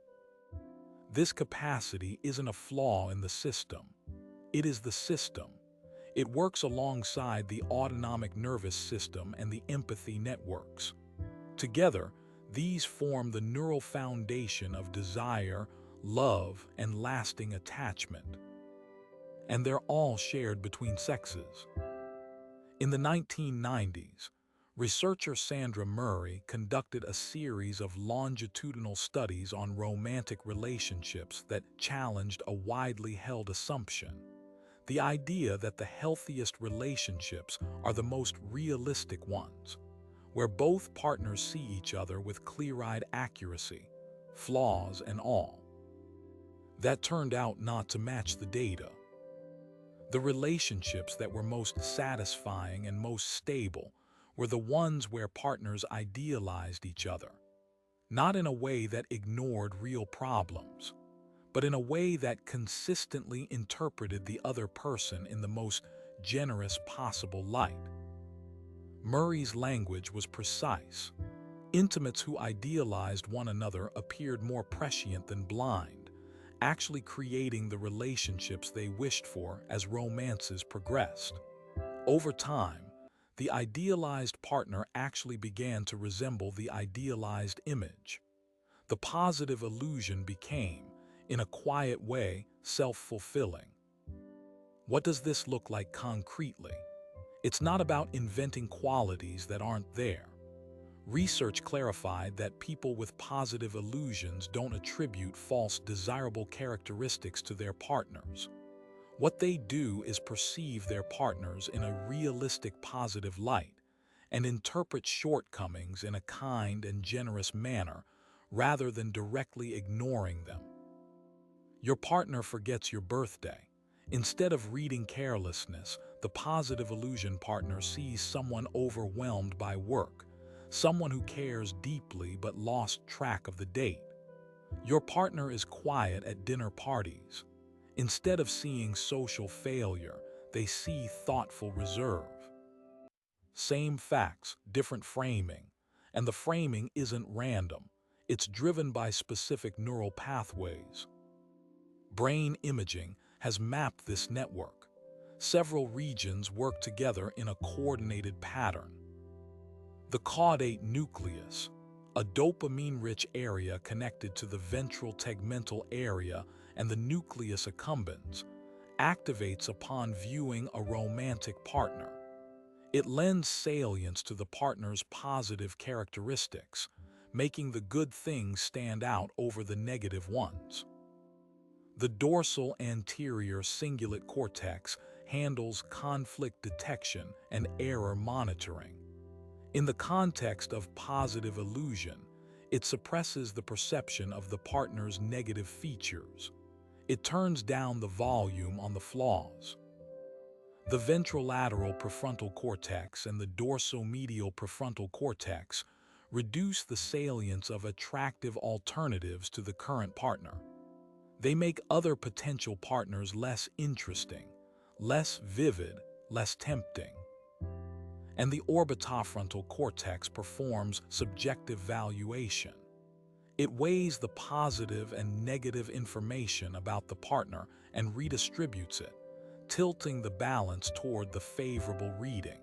This capacity isn't a flaw in the system. It is the system. It works alongside the autonomic nervous system and the empathy networks. Together, these form the neural foundation of desire, love, and lasting attachment. And they're all shared between sexes. In the 1990s, researcher Sandra Murray conducted a series of longitudinal studies on romantic relationships that challenged a widely held assumption: the idea that the healthiest relationships are the most realistic ones, where both partners see each other with clear-eyed accuracy, flaws and all. That turned out not to match the data. The relationships that were most satisfying and most stable were the ones where partners idealized each other, not in a way that ignored real problems, but in a way that consistently interpreted the other person in the most generous possible light. Murray's language was precise. Intimates who idealized one another appeared more prescient than blind, actually creating the relationships they wished for as romances progressed. Over time, the idealized partner actually began to resemble the idealized image. The positive illusion became, in a quiet way, self-fulfilling. What does this look like concretely? It's not about inventing qualities that aren't there. Research clarified that people with positive illusions don't attribute false desirable characteristics to their partners. What they do is perceive their partners in a realistic positive light and interpret shortcomings in a kind and generous manner rather than directly ignoring them. Your partner forgets your birthday. Instead of reading carelessness, the positive illusion partner sees someone overwhelmed by work, someone who cares deeply but lost track of the date. Your partner is quiet at dinner parties. Instead of seeing social failure, they see thoughtful reserve. Same facts, different framing. And the framing isn't random. It's driven by specific neural pathways. Brain imaging has mapped this network. Several regions work together in a coordinated pattern. The caudate nucleus, a dopamine-rich area connected to the ventral tegmental area and the nucleus accumbens, activates upon viewing a romantic partner. It lends salience to the partner's positive characteristics, making the good things stand out over the negative ones. The dorsal anterior cingulate cortex handles conflict detection and error monitoring. In the context of positive illusion, it suppresses the perception of the partner's negative features. It turns down the volume on the flaws. The ventrolateral prefrontal cortex and the dorsomedial prefrontal cortex reduce the salience of attractive alternatives to the current partner. They make other potential partners less interesting, less vivid, less tempting. And the orbitofrontal cortex performs subjective valuation. It weighs the positive and negative information about the partner and redistributes it, tilting the balance toward the favorable reading.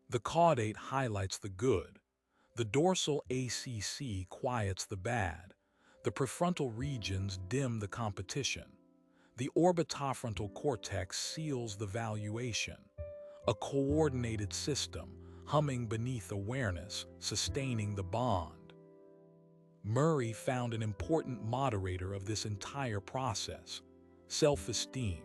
The caudate highlights the good. The dorsal ACC quiets the bad. The prefrontal regions dim the competition. The orbitofrontal cortex seals the valuation. A coordinated system, humming beneath awareness, sustaining the bond. Murray found an important moderator of this entire process: self-esteem.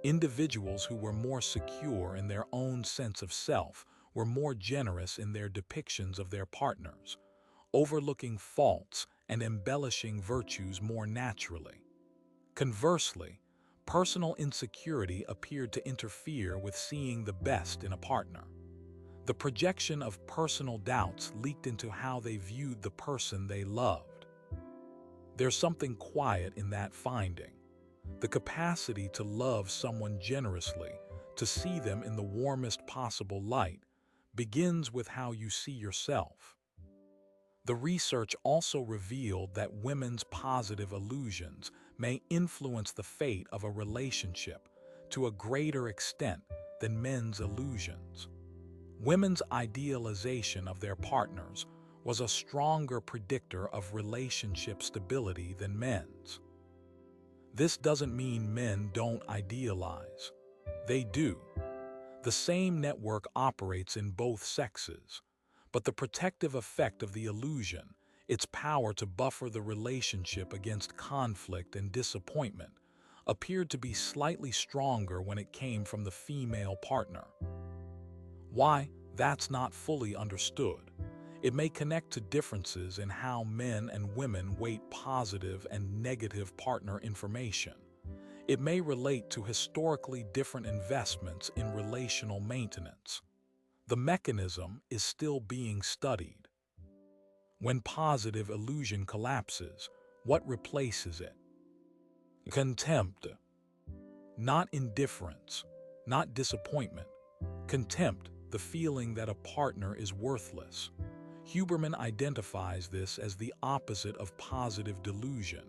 Individuals who were more secure in their own sense of self were more generous in their depictions of their partners, overlooking faults and embellishing virtues more naturally. Conversely, personal insecurity appeared to interfere with seeing the best in a partner. The projection of personal doubts leaked into how they viewed the person they loved. There's something quiet in that finding. The capacity to love someone generously, to see them in the warmest possible light, begins with how you see yourself. The research also revealed that women's positive illusions may influence the fate of a relationship to a greater extent than men's illusions. Women's idealization of their partners was a stronger predictor of relationship stability than men's. This doesn't mean men don't idealize. They do. The same network operates in both sexes, but the protective effect of the illusion, its power to buffer the relationship against conflict and disappointment, appeared to be slightly stronger when it came from the female partner. Why? That's not fully understood. It may connect to differences in how men and women weight positive and negative partner information. It may relate to historically different investments in relational maintenance. The mechanism is still being studied. When positive illusion collapses, what replaces it? Contempt. Not indifference, not disappointment. Contempt, the feeling that a partner is worthless. Huberman identifies this as the opposite of positive delusion.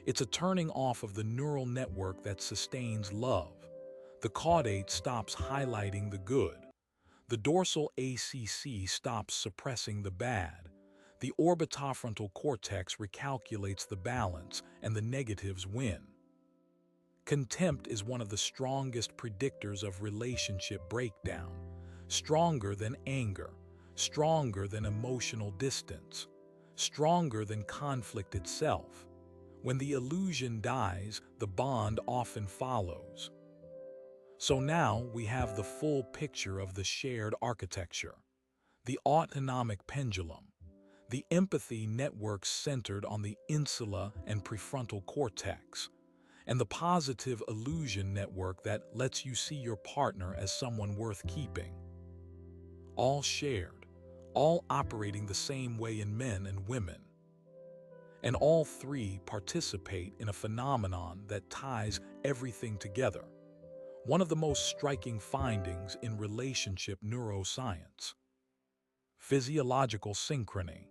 It's a turning off of the neural network that sustains love. The caudate stops highlighting the good. The dorsal ACC stops suppressing the bad. The orbitofrontal cortex recalculates the balance, and the negatives win. Contempt is one of the strongest predictors of relationship breakdown, stronger than anger, stronger than emotional distance, stronger than conflict itself. When the illusion dies, the bond often follows. So now we have the full picture of the shared architecture. The autonomic pendulum, the empathy networks centered on the insula and prefrontal cortex, and the positive illusion network that lets you see your partner as someone worth keeping. All shared, all operating the same way in men and women. And all three participate in a phenomenon that ties everything together. One of the most striking findings in relationship neuroscience. Physiological synchrony.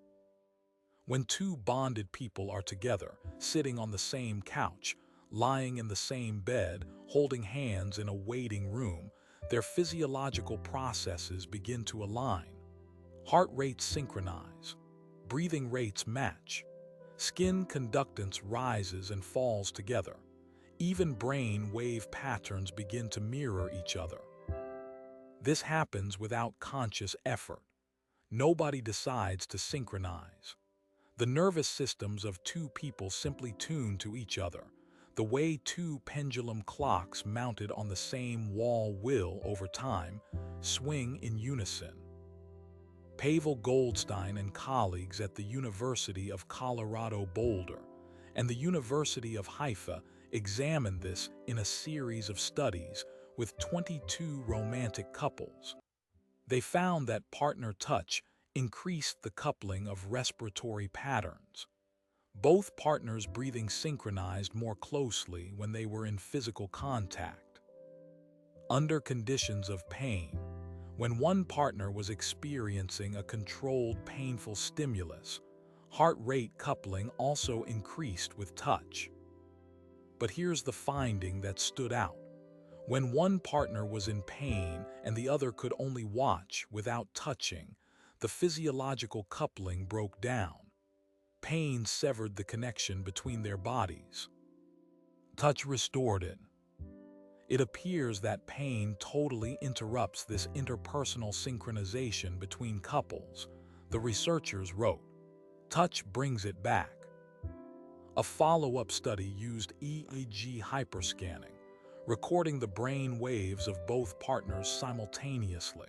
When two bonded people are together, sitting on the same couch, lying in the same bed, holding hands in a waiting room, their physiological processes begin to align. Heart rates synchronize. Breathing rates match. Skin conductance rises and falls together. Even brain wave patterns begin to mirror each other. This happens without conscious effort. Nobody decides to synchronize. The nervous systems of two people simply tune to each other, the way two pendulum clocks mounted on the same wall will, over time, swing in unison. Pavel Goldstein and colleagues at the University of Colorado Boulder and the University of Haifa examined this in a series of studies with 22 romantic couples. They found that partner touch increased the coupling of respiratory patterns. Both partners' breathing synchronized more closely when they were in physical contact. Under conditions of pain, when one partner was experiencing a controlled, painful stimulus, heart rate coupling also increased with touch. But here's the finding that stood out. When one partner was in pain and the other could only watch without touching, the physiological coupling broke down. Pain severed the connection between their bodies. Touch restored it. It appears that pain totally interrupts this interpersonal synchronization between couples, the researchers wrote. Touch brings it back. A follow-up study used EEG hyperscanning, recording the brain waves of both partners simultaneously.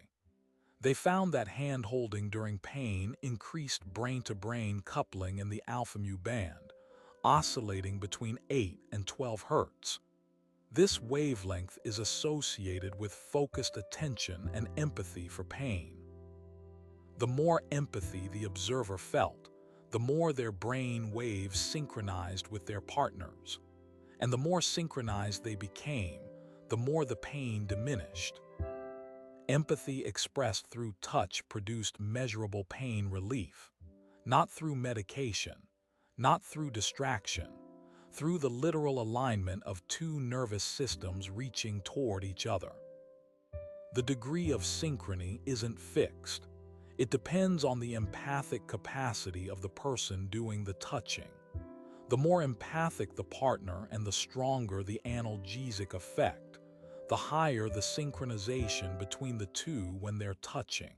They found that hand-holding during pain increased brain-to-brain coupling in the alpha-mu band, oscillating between 8 and 12 Hz. This wavelength is associated with focused attention and empathy for pain. The more empathy the observer felt, the more their brain waves synchronized with their partners. And the more synchronized they became, the more the pain diminished. Empathy expressed through touch produced measurable pain relief, not through medication, not through distraction, through the literal alignment of two nervous systems reaching toward each other. The degree of synchrony isn't fixed. It depends on the empathic capacity of the person doing the touching. The more empathic the partner and the stronger the analgesic effect, the higher the synchronization between the two when they're touching.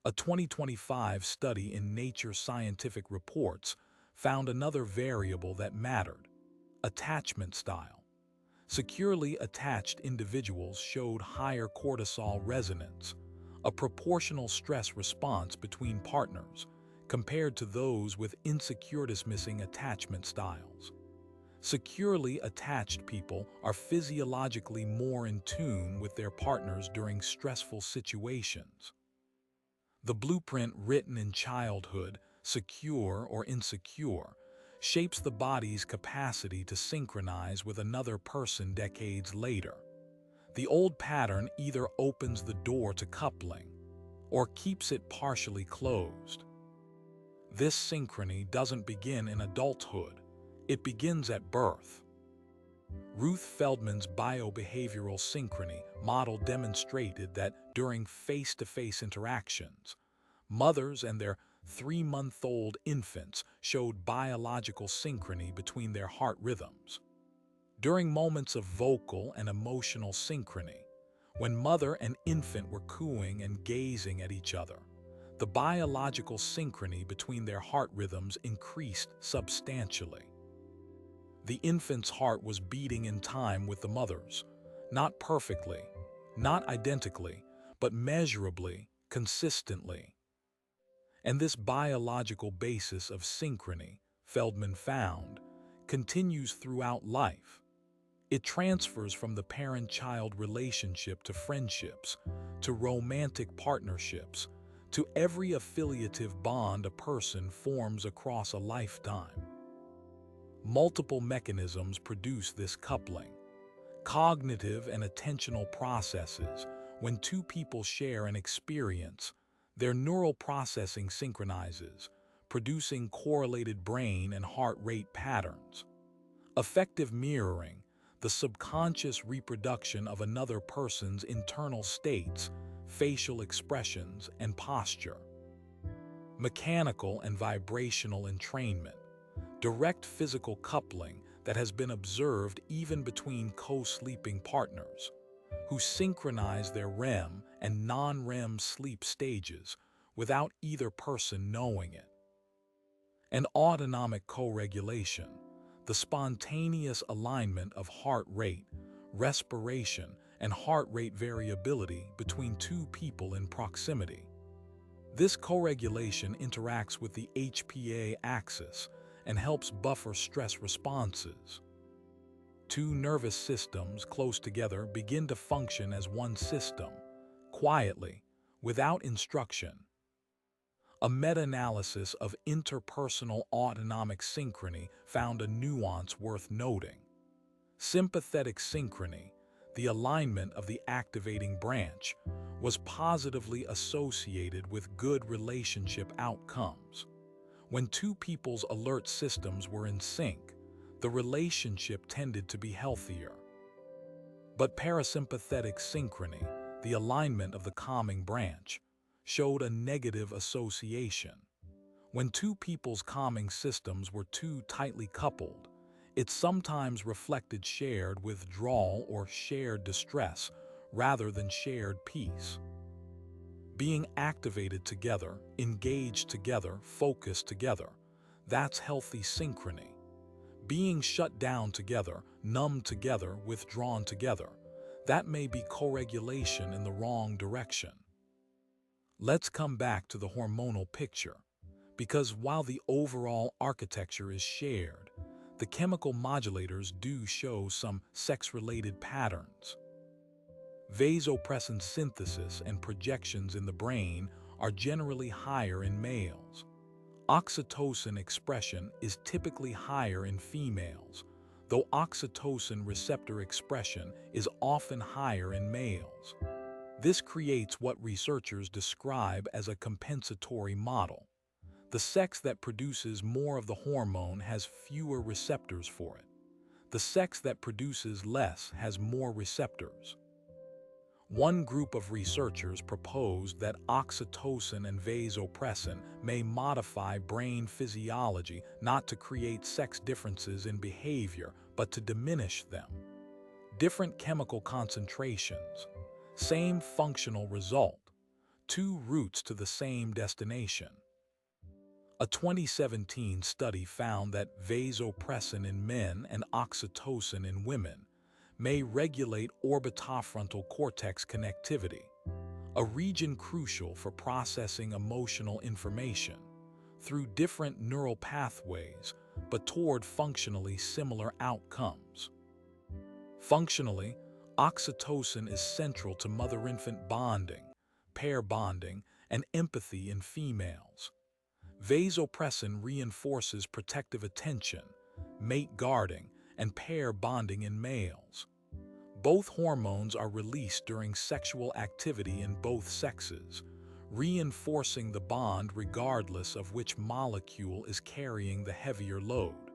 A 2025 study in Nature Scientific Reports found another variable that mattered: attachment style. Securely attached individuals showed higher cortisol resonance, a proportional stress response between partners, compared to those with insecure dismissing attachment styles. Securely attached people are physiologically more in tune with their partners during stressful situations. The blueprint written in childhood, secure or insecure, shapes the body's capacity to synchronize with another person decades later. The old pattern either opens the door to coupling or keeps it partially closed. This synchrony doesn't begin in adulthood, it begins at birth. Ruth Feldman's biobehavioral synchrony model demonstrated that during face-to-face interactions, mothers and their 3-month-old infants showed biological synchrony between their heart rhythms. During moments of vocal and emotional synchrony, when mother and infant were cooing and gazing at each other, the biological synchrony between their heart rhythms increased substantially. The infant's heart was beating in time with the mother's, not perfectly, not identically, but measurably, consistently. And this biological basis of synchrony, Feldman found, continues throughout life. It transfers from the parent-child relationship to friendships, to romantic partnerships, to every affiliative bond a person forms across a lifetime. Multiple mechanisms produce this coupling. Cognitive and attentional processes. When two people share an experience, their neural processing synchronizes, producing correlated brain and heart rate patterns. Affective mirroring, the subconscious reproduction of another person's internal states, facial expressions, and posture. Mechanical and vibrational entrainment, direct physical coupling that has been observed even between co-sleeping partners, who synchronize their REM and non-REM sleep stages without either person knowing it. And autonomic co-regulation, the spontaneous alignment of heart rate, respiration, and heart rate variability between two people in proximity. This co-regulation interacts with the HPA axis and helps buffer stress responses. Two nervous systems close together begin to function as one system, quietly, without instruction. A meta-analysis of interpersonal autonomic synchrony found a nuance worth noting. Sympathetic synchrony, the alignment of the activating branch, was positively associated with good relationship outcomes. When two people's alert systems were in sync, the relationship tended to be healthier. But parasympathetic synchrony, the alignment of the calming branch, showed a negative association. When two people's calming systems were too tightly coupled, it sometimes reflected shared withdrawal or shared distress rather than shared peace. Being activated together, engaged together, focused together, that's healthy synchrony. Being shut down together, numb together, withdrawn together, that may be co-regulation in the wrong direction. Let's come back to the hormonal picture, because while the overall architecture is shared, the chemical modulators do show some sex-related patterns. Vasopressin synthesis and projections in the brain are generally higher in males. Oxytocin expression is typically higher in females, though oxytocin receptor expression is often higher in males. This creates what researchers describe as a compensatory model. The sex that produces more of the hormone has fewer receptors for it. The sex that produces less has more receptors. One group of researchers proposed that oxytocin and vasopressin may modify brain physiology not to create sex differences in behavior, but to diminish them. Different chemical concentrations, same functional result, two routes to the same destination. A 2017 study found that vasopressin in men and oxytocin in women may regulate orbitofrontal cortex connectivity, a region crucial for processing emotional information, through different neural pathways but toward functionally similar outcomes. Functionally, oxytocin is central to mother-infant bonding, pair bonding, and empathy in females. Vasopressin reinforces protective attention, mate guarding, and pair bonding in males. Both hormones are released during sexual activity in both sexes, reinforcing the bond regardless of which molecule is carrying the heavier load.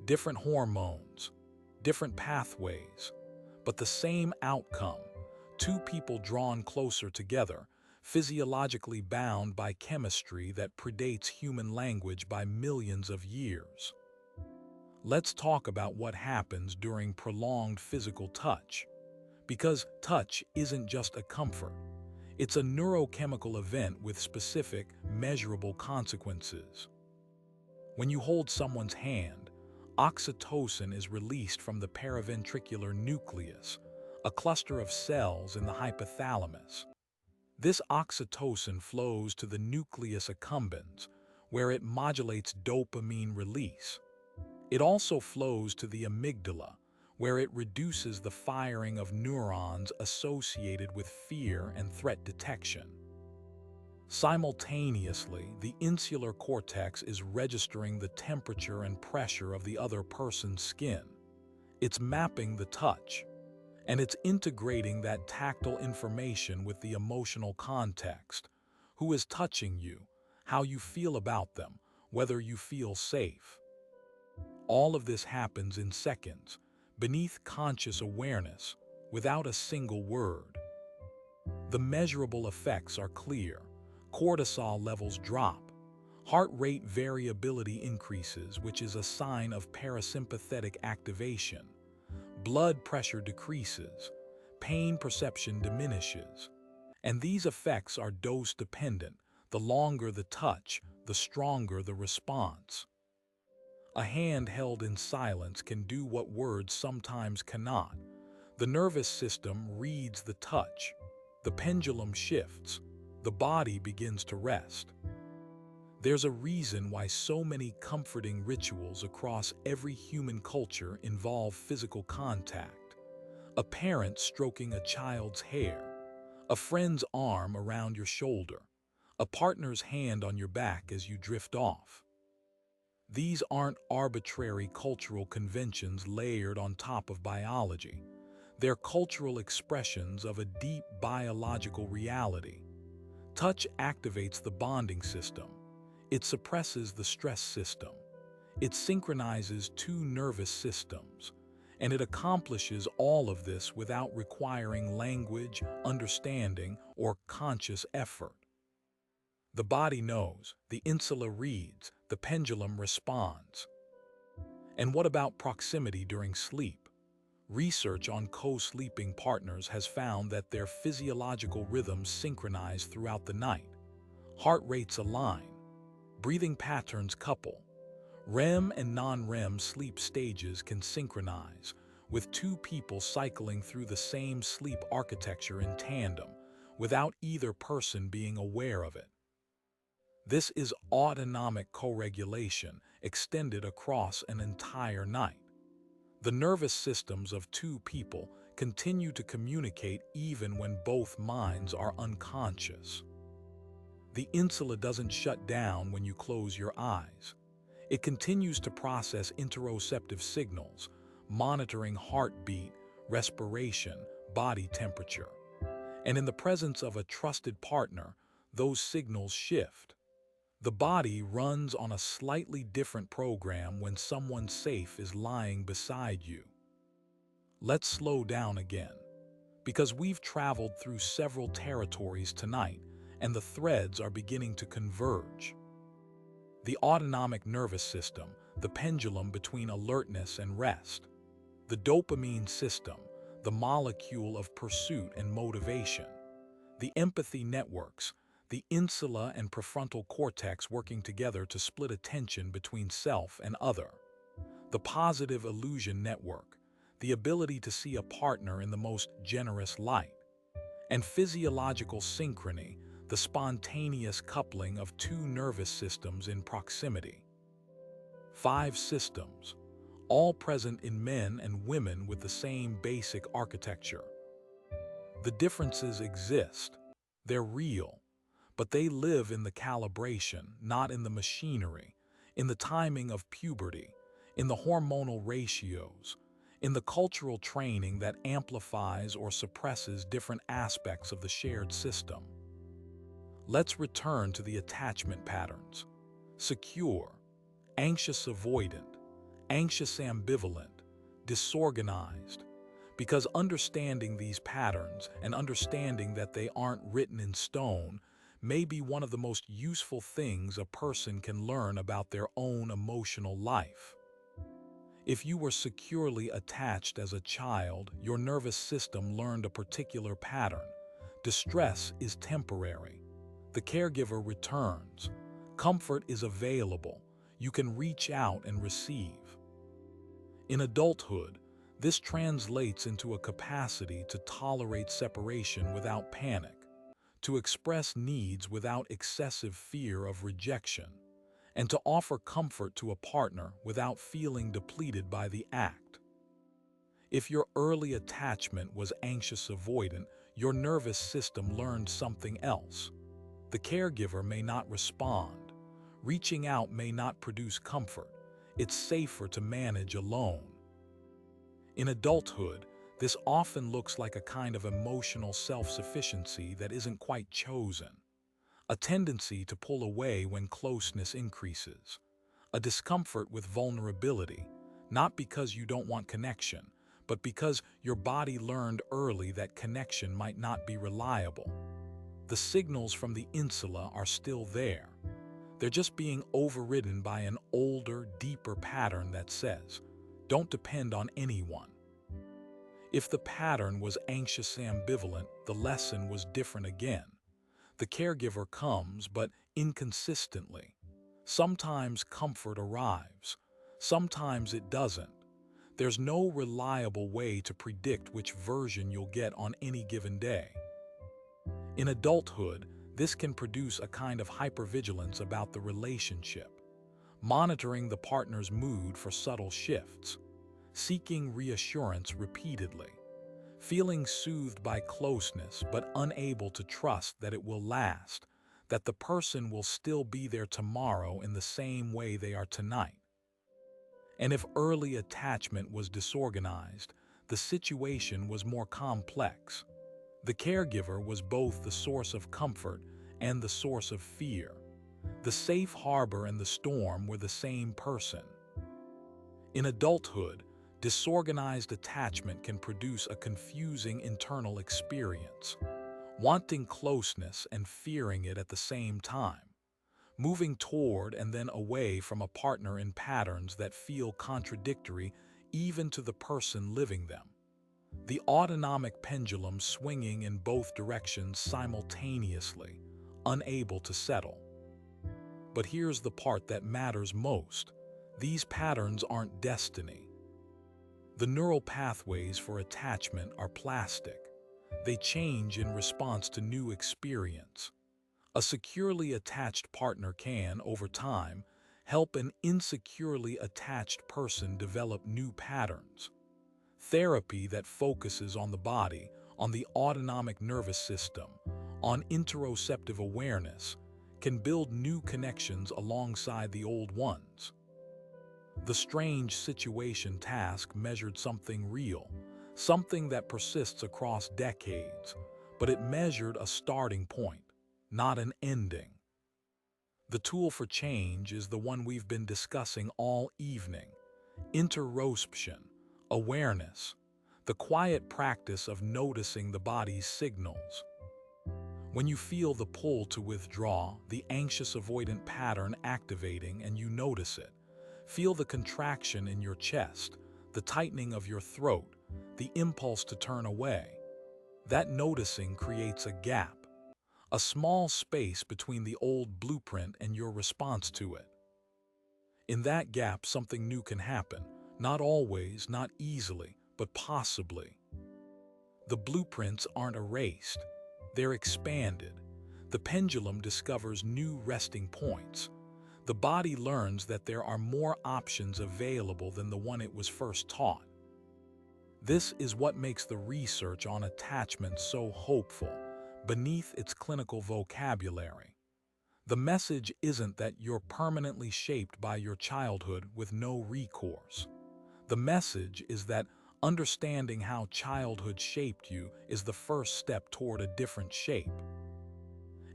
Different hormones, different pathways, but the same outcome: two people drawn closer together, physiologically bound by chemistry that predates human language by millions of years. Let's talk about what happens during prolonged physical touch. Because touch isn't just a comfort, it's a neurochemical event with specific, measurable consequences. When you hold someone's hand, oxytocin is released from the paraventricular nucleus, a cluster of cells in the hypothalamus. This oxytocin flows to the nucleus accumbens, where it modulates dopamine release. It also flows to the amygdala, where it reduces the firing of neurons associated with fear and threat detection. Simultaneously, the insular cortex is registering the temperature and pressure of the other person's skin. It's mapping the touch, and it's integrating that tactile information with the emotional context. Who is touching you, how you feel about them, whether you feel safe. All of this happens in seconds, beneath conscious awareness, without a single word. The measurable effects are clear. Cortisol levels drop. Heart rate variability increases, which is a sign of parasympathetic activation. Blood pressure decreases. Pain perception diminishes. And these effects are dose-dependent. The longer the touch, the stronger the response. A hand held in silence can do what words sometimes cannot. The nervous system reads the touch. The pendulum shifts. The body begins to rest. There's a reason why so many comforting rituals across every human culture involve physical contact. A parent stroking a child's hair, a friend's arm around your shoulder, a partner's hand on your back as you drift off. These aren't arbitrary cultural conventions layered on top of biology. They're cultural expressions of a deep biological reality. Touch activates the bonding system. It suppresses the stress system. It synchronizes two nervous systems. And it accomplishes all of this without requiring language, understanding, or conscious effort. The body knows, the insula reads, the pendulum responds. And what about proximity during sleep? Research on co-sleeping partners has found that their physiological rhythms synchronize throughout the night. Heart rates align. Breathing patterns couple. REM and non-REM sleep stages can synchronize, with two people cycling through the same sleep architecture in tandem, without either person being aware of it. This is autonomic co-regulation extended across an entire night. The nervous systems of two people continue to communicate even when both minds are unconscious. The insula doesn't shut down when you close your eyes. It continues to process interoceptive signals, monitoring heartbeat, respiration, body temperature. And in the presence of a trusted partner, those signals shift. The body runs on a slightly different program when someone safe is lying beside you. Let's slow down again, because we've traveled through several territories tonight, and the threads are beginning to converge. The autonomic nervous system, the pendulum between alertness and rest. The dopamine system, the molecule of pursuit and motivation. The empathy networks, the insula and prefrontal cortex working together to split attention between self and other. The positive illusion network, the ability to see a partner in the most generous light. And physiological synchrony, the spontaneous coupling of two nervous systems in proximity. 5 systems, all present in men and women with the same basic architecture. The differences exist. They're real, but they live in the calibration, not in the machinery, in the timing of puberty, in the hormonal ratios, in the cultural training that amplifies or suppresses different aspects of the shared system. Let's return to the attachment patterns. Secure, anxious avoidant, anxious ambivalent, disorganized. Because understanding these patterns and understanding that they aren't written in stone may be one of the most useful things a person can learn about their own emotional life. If you were securely attached as a child, your nervous system learned a particular pattern. Distress is temporary. The caregiver returns. Comfort is available. You can reach out and receive. In adulthood, this translates into a capacity to tolerate separation without panic, to express needs without excessive fear of rejection, and to offer comfort to a partner without feeling depleted by the act. If your early attachment was anxious avoidant, your nervous system learned something else. The caregiver may not respond. Reaching out may not produce comfort. It's safer to manage alone. In adulthood, this often looks like a kind of emotional self-sufficiency that isn't quite chosen. A tendency to pull away when closeness increases. A discomfort with vulnerability, not because you don't want connection, but because your body learned early that connection might not be reliable. The signals from the insula are still there. They're just being overridden by an older, deeper pattern that says, don't depend on anyone. If the pattern was anxious ambivalent, the lesson was different again. The caregiver comes, but inconsistently. Sometimes comfort arrives. Sometimes it doesn't. There's no reliable way to predict which version you'll get on any given day. In adulthood, this can produce a kind of hypervigilance about the relationship, monitoring the partner's mood for subtle shifts, seeking reassurance repeatedly, feeling soothed by closeness but unable to trust that it will last, that the person will still be there tomorrow in the same way they are tonight. And if early attachment was disorganized, the situation was more complex. The caregiver was both the source of comfort and the source of fear. The safe harbor and the storm were the same person. In adulthood, disorganized attachment can produce a confusing internal experience, wanting closeness and fearing it at the same time, moving toward and then away from a partner in patterns that feel contradictory even to the person living them. The autonomic pendulum swinging in both directions simultaneously, unable to settle. But here's the part that matters most. These patterns aren't destiny. The neural pathways for attachment are plastic. They change in response to new experience. A securely attached partner can, over time, help an insecurely attached person develop new patterns. Therapy that focuses on the body, on the autonomic nervous system, on interoceptive awareness, can build new connections alongside the old ones. The strange situation task measured something real, something that persists across decades, but it measured a starting point, not an ending. The tool for change is the one we've been discussing all evening: interoception, awareness, the quiet practice of noticing the body's signals. When you feel the pull to withdraw, the anxious avoidant pattern activating, and you notice it, feel the contraction in your chest, the tightening of your throat, the impulse to turn away. That noticing creates a gap, a small space between the old blueprint and your response to it. In that gap, something new can happen, not always, not easily, but possibly. The blueprints aren't erased, they're expanded. The pendulum discovers new resting points. The body learns that there are more options available than the one it was first taught. This is what makes the research on attachment so hopeful, beneath its clinical vocabulary. The message isn't that you're permanently shaped by your childhood with no recourse. The message is that understanding how childhood shaped you is the first step toward a different shape.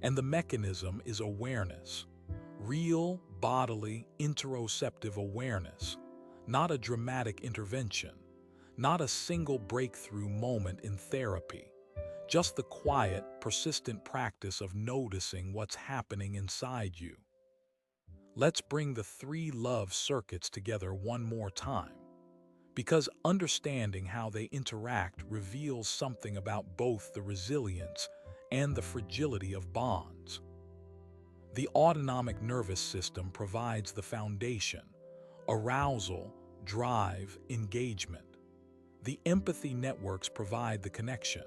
And the mechanism is awareness. Real, bodily, interoceptive awareness. Not a dramatic intervention. Not a single breakthrough moment in therapy. Just the quiet, persistent practice of noticing what's happening inside you. Let's bring the three love circuits together one more time, because understanding how they interact reveals something about both the resilience and the fragility of bonds. The autonomic nervous system provides the foundation: arousal, drive, engagement. The empathy networks provide the connection,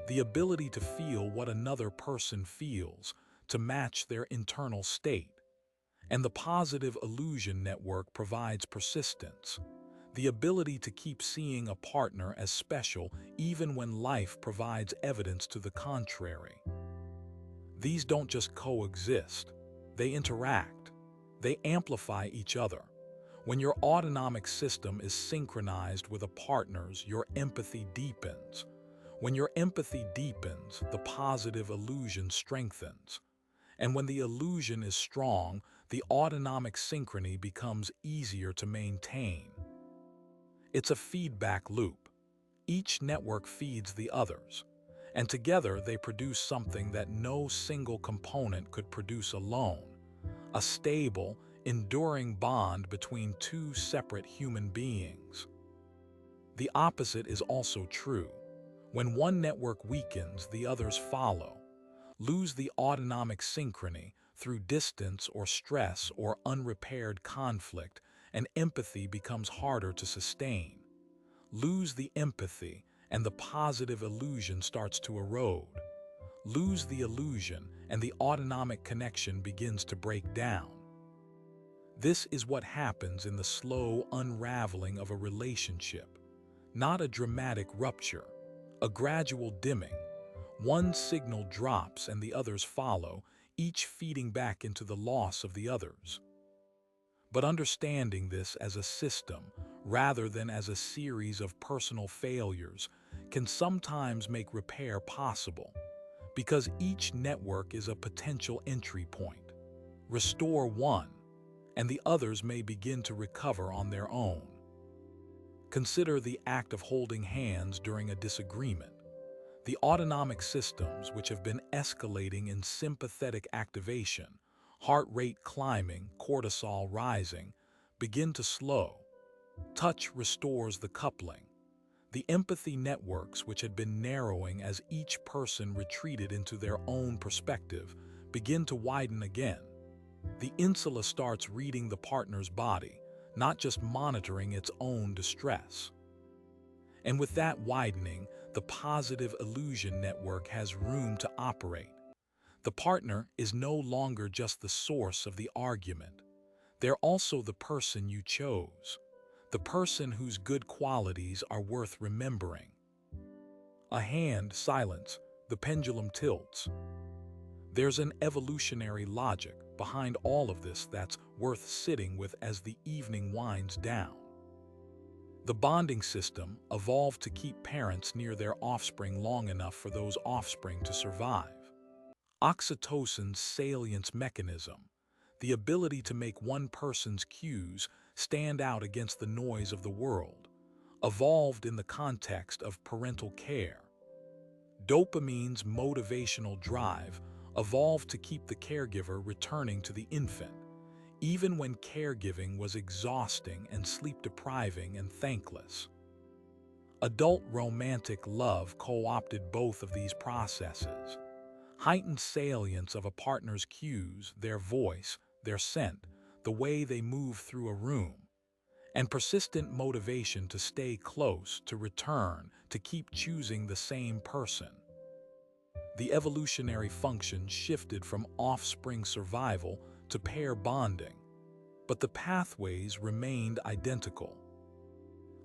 the ability to feel what another person feels, to match their internal state. And the positive illusion network provides persistence, the ability to keep seeing a partner as special even when life provides evidence to the contrary. These don't just coexist, they interact. They amplify each other. When your autonomic system is synchronized with a partner's, your empathy deepens. When your empathy deepens, the positive illusion strengthens. And when the illusion is strong, the autonomic synchrony becomes easier to maintain. It's a feedback loop. Each network feeds the others, and together they produce something that no single component could produce alone: a stable, enduring bond between two separate human beings. The opposite is also true. When one network weakens, the others follow. Lose the autonomic synchrony through distance or stress or unrepaired conflict, and empathy becomes harder to sustain. Lose the empathy, and the positive illusion starts to erode. Lose the illusion, and the autonomic connection begins to break down. This is what happens in the slow unraveling of a relationship. Not a dramatic rupture, a gradual dimming. One signal drops and the others follow, each feeding back into the loss of the others. But understanding this as a system, rather than as a series of personal failures, can sometimes make repair possible, because each network is a potential entry point. Restore one, and the others may begin to recover on their own. Consider the act of holding hands during a disagreement. The autonomic systems, which have been escalating in sympathetic activation, heart rate climbing, cortisol rising, begin to slow. Touch restores the coupling. The empathy networks, which had been narrowing as each person retreated into their own perspective, begin to widen again. The insula starts reading the partner's body, not just monitoring its own distress. And with that widening, the positive illusion network has room to operate. The partner is no longer just the source of the argument. They're also the person you chose, the person whose good qualities are worth remembering. A hand silence, the pendulum tilts. There's an evolutionary logic behind all of this that's worth sitting with as the evening winds down. The bonding system evolved to keep parents near their offspring long enough for those offspring to survive. Oxytocin's salience mechanism, the ability to make one person's cues stand out against the noise of the world, evolved in the context of parental care. Dopamine's motivational drive evolved to keep the caregiver returning to the infant, even when caregiving was exhausting and sleep-depriving and thankless. Adult romantic love co-opted both of these processes. Heightened salience of a partner's cues, their voice, their scent, the way they move through a room, and persistent motivation to stay close, to return, to keep choosing the same person. The evolutionary function shifted from offspring survival to pair bonding, but the pathways remained identical.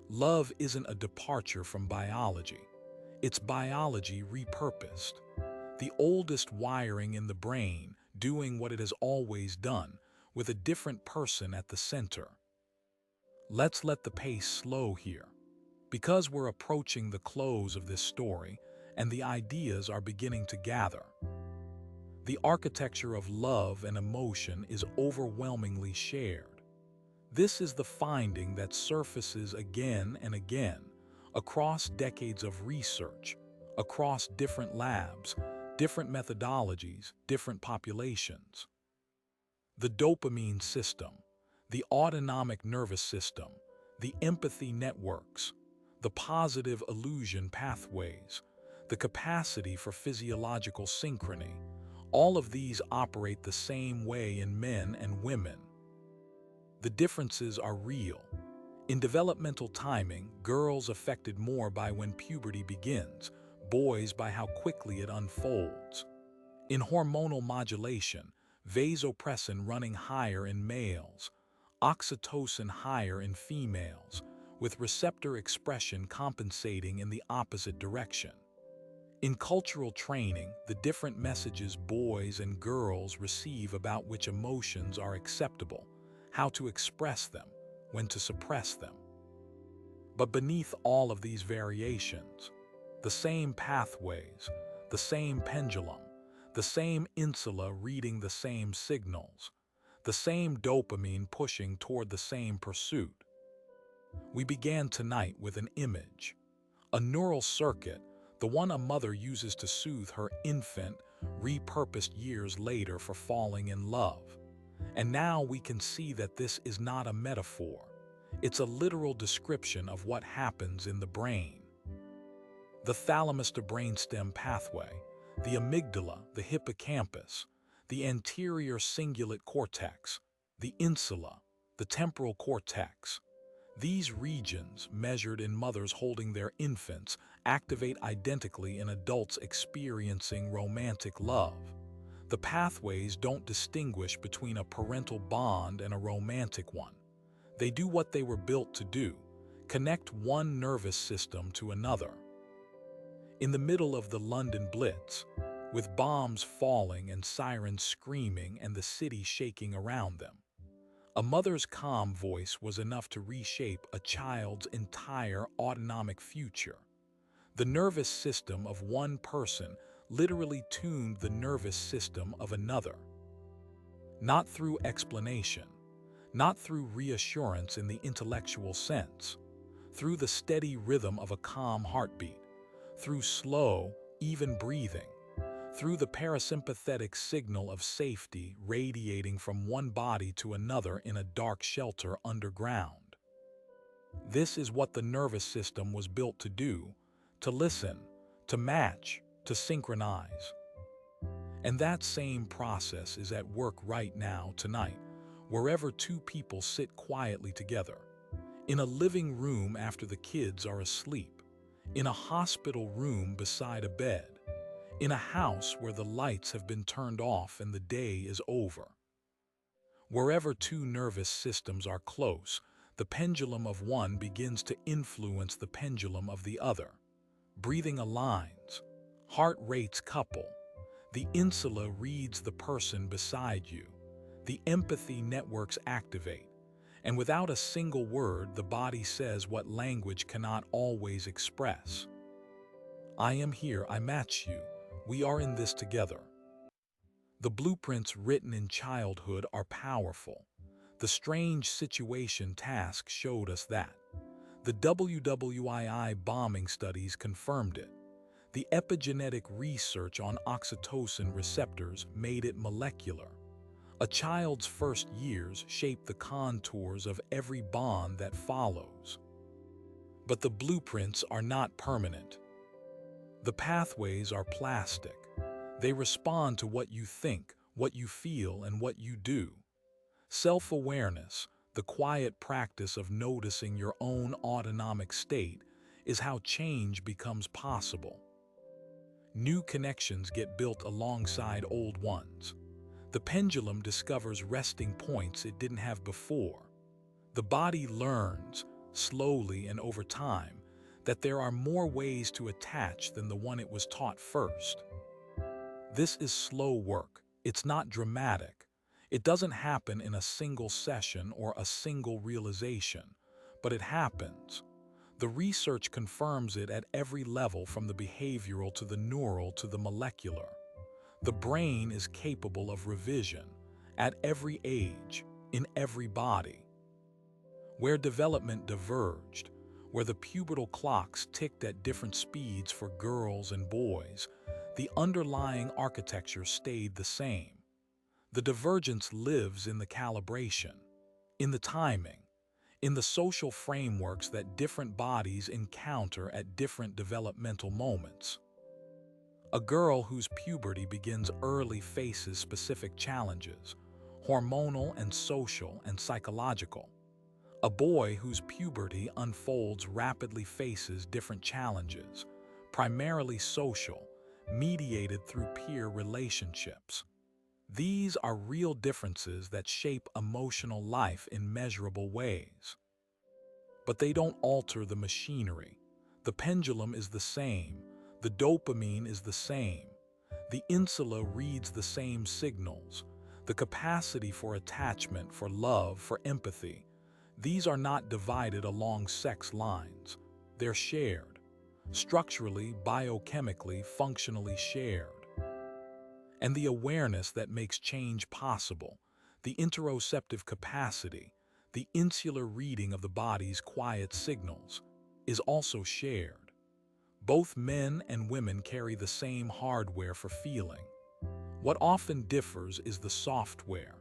Love isn't a departure from biology. It's biology repurposed. The oldest wiring in the brain doing what it has always done, with a different person at the center. Let's let the pace slow here, because we're approaching the close of this story and the ideas are beginning to gather. The architecture of love and emotion is overwhelmingly shared. This is the finding that surfaces again and again across decades of research, across different labs, different methodologies, different populations. The dopamine system, the autonomic nervous system, the empathy networks, the positive illusion pathways, the capacity for physiological synchrony, all of these operate the same way in men and women. The differences are real. In developmental timing, girls affected more by when puberty begins, boys by how quickly it unfolds. In hormonal modulation, vasopressin running higher in males, oxytocin higher in females, with receptor expression compensating in the opposite direction. In cultural training, the different messages boys and girls receive about which emotions are acceptable, how to express them, when to suppress them. But beneath all of these variations, the same pathways, the same pendulum, the same insula reading the same signals, the same dopamine pushing toward the same pursuit. We began tonight with an image, a neural circuit, the one a mother uses to soothe her infant, repurposed years later for falling in love. And now we can see that this is not a metaphor. It's a literal description of what happens in the brain. The thalamus to brainstem pathway, the amygdala, the hippocampus, the anterior cingulate cortex, the insula, the temporal cortex. These regions, measured in mothers holding their infants, activate identically in adults experiencing romantic love. The pathways don't distinguish between a parental bond and a romantic one. They do what they were built to do, connect one nervous system to another. In the middle of the London Blitz, with bombs falling and sirens screaming and the city shaking around them, a mother's calm voice was enough to reshape a child's entire autonomic future. The nervous system of one person literally tuned the nervous system of another. Not through explanation, not through reassurance in the intellectual sense, through the steady rhythm of a calm heartbeat, through slow, even breathing, through the parasympathetic signal of safety radiating from one body to another in a dark shelter underground. This is what the nervous system was built to do, to listen, to match, to synchronize. And that same process is at work right now, tonight, wherever two people sit quietly together. In a living room after the kids are asleep, in a hospital room beside a bed, in a house where the lights have been turned off and the day is over. Wherever two nervous systems are close, the pendulum of one begins to influence the pendulum of the other. Breathing aligns, heart rates couple. The insula reads the person beside you. The empathy networks activate. And without a single word, the body says what language cannot always express. I am here, I match you. We are in this together. The blueprints written in childhood are powerful. The strange situation task showed us that. The WWII bombing studies confirmed it. The epigenetic research on oxytocin receptors made it molecular. A child's first years shape the contours of every bond that follows. But the blueprints are not permanent. The pathways are plastic. They respond to what you think, what you feel, and what you do. Self-awareness, the quiet practice of noticing your own autonomic state, is how change becomes possible. New connections get built alongside old ones. The pendulum discovers resting points it didn't have before. The body learns, slowly and over time, that there are more ways to attach than the one it was taught first. This is slow work. It's not dramatic. It doesn't happen in a single session or a single realization, but it happens. The research confirms it at every level, from the behavioral to the neural to the molecular. The brain is capable of revision at every age, in every body. Where development diverged, where the pubertal clocks ticked at different speeds for girls and boys, the underlying architecture stayed the same. The divergence lives in the calibration, in the timing, in the social frameworks that different bodies encounter at different developmental moments. A girl whose puberty begins early faces specific challenges, hormonal and social and psychological. A boy whose puberty unfolds rapidly faces different challenges, primarily social, mediated through peer relationships. These are real differences that shape emotional life in measurable ways. But they don't alter the machinery. The pendulum is the same. The dopamine is the same. The insula reads the same signals. The capacity for attachment, for love, for empathy. These are not divided along sex lines. They're shared. Structurally, biochemically, functionally shared. And the awareness that makes change possible, the interoceptive capacity, the insular reading of the body's quiet signals, is also shared. Both men and women carry the same hardware for feeling. What often differs is the software,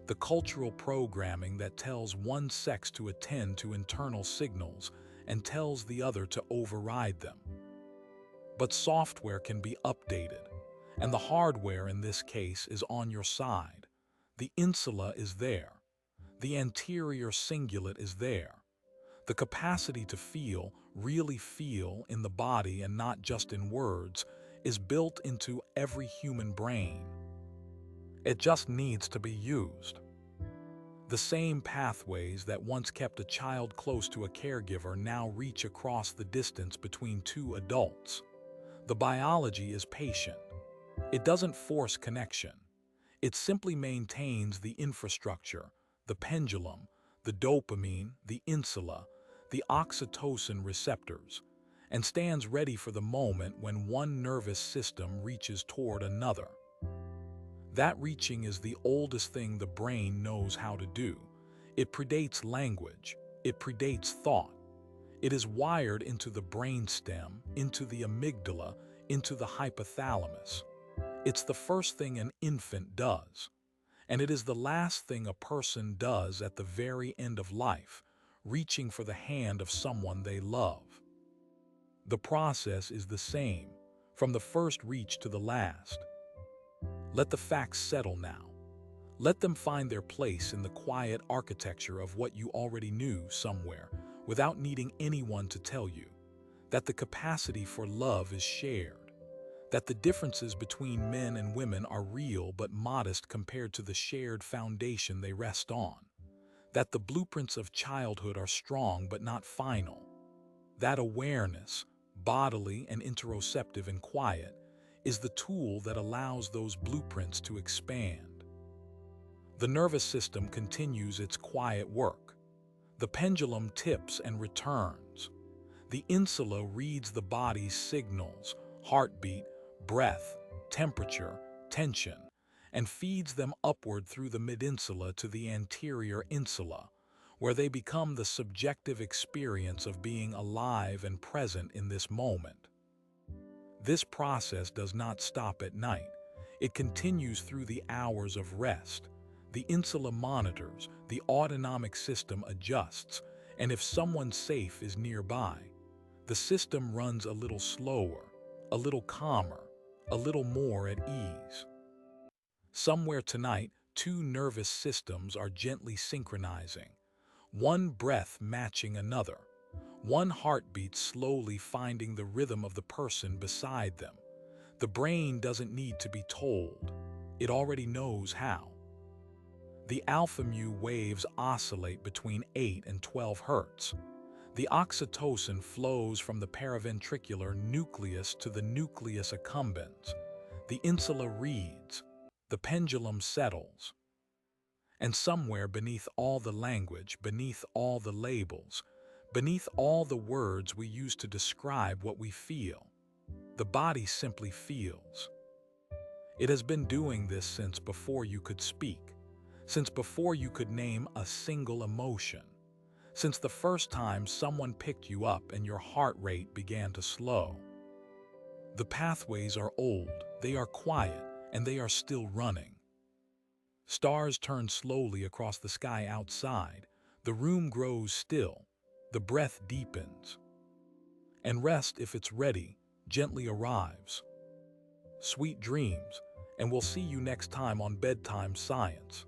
the cultural programming that tells one sex to attend to internal signals and tells the other to override them. But software can be updated, and the hardware in this case is on your side. The insula is there. The anterior cingulate is there. The capacity to feel, really feel in the body and not just in words, is built into every human brain. It just needs to be used. The same pathways that once kept a child close to a caregiver now reach across the distance between two adults. The biology is patient. It doesn't force connection. It simply maintains the infrastructure, the pendulum, the dopamine, the insula, the oxytocin receptors, and stands ready for the moment when one nervous system reaches toward another. That reaching is the oldest thing the brain knows how to do. It predates language. It predates thought. It is wired into the brainstem, into the amygdala, into the hypothalamus. It's the first thing an infant does, and it is the last thing a person does at the very end of life, reaching for the hand of someone they love. The process is the same, from the first reach to the last. Let the facts settle now. Let them find their place in the quiet architecture of what you already knew somewhere, without needing anyone to tell you, that the capacity for love is shared, that the differences between men and women are real but modest compared to the shared foundation they rest on, that the blueprints of childhood are strong but not final. That awareness, bodily and interoceptive and quiet, is the tool that allows those blueprints to expand. The nervous system continues its quiet work. The pendulum tips and returns. The insula reads the body's signals, heartbeat, breath, temperature, tension, and feeds them upward through the mid-insula to the anterior insula, where they become the subjective experience of being alive and present in this moment. This process does not stop at night. It continues through the hours of rest. The insula monitors, the autonomic system adjusts, and if someone safe is nearby, the system runs a little slower, a little calmer, a little more at ease. Somewhere tonight, two nervous systems are gently synchronizing, one breath matching another, one heartbeat slowly finding the rhythm of the person beside them. The brain doesn't need to be told. It already knows how. The alpha-mu waves oscillate between 8 and 12 hertz. The oxytocin flows from the paraventricular nucleus to the nucleus accumbens. The insula reads. The pendulum settles. And somewhere beneath all the language, beneath all the labels, beneath all the words we use to describe what we feel, the body simply feels. It has been doing this since before you could speak, since before you could name a single emotion, since the first time someone picked you up and your heart rate began to slow. The pathways are old, they are quiet, and they are still running. Stars turn slowly across the sky outside, the room grows still, the breath deepens. And rest, if it's ready, gently arrives. Sweet dreams, and we'll see you next time on Bedtime Science.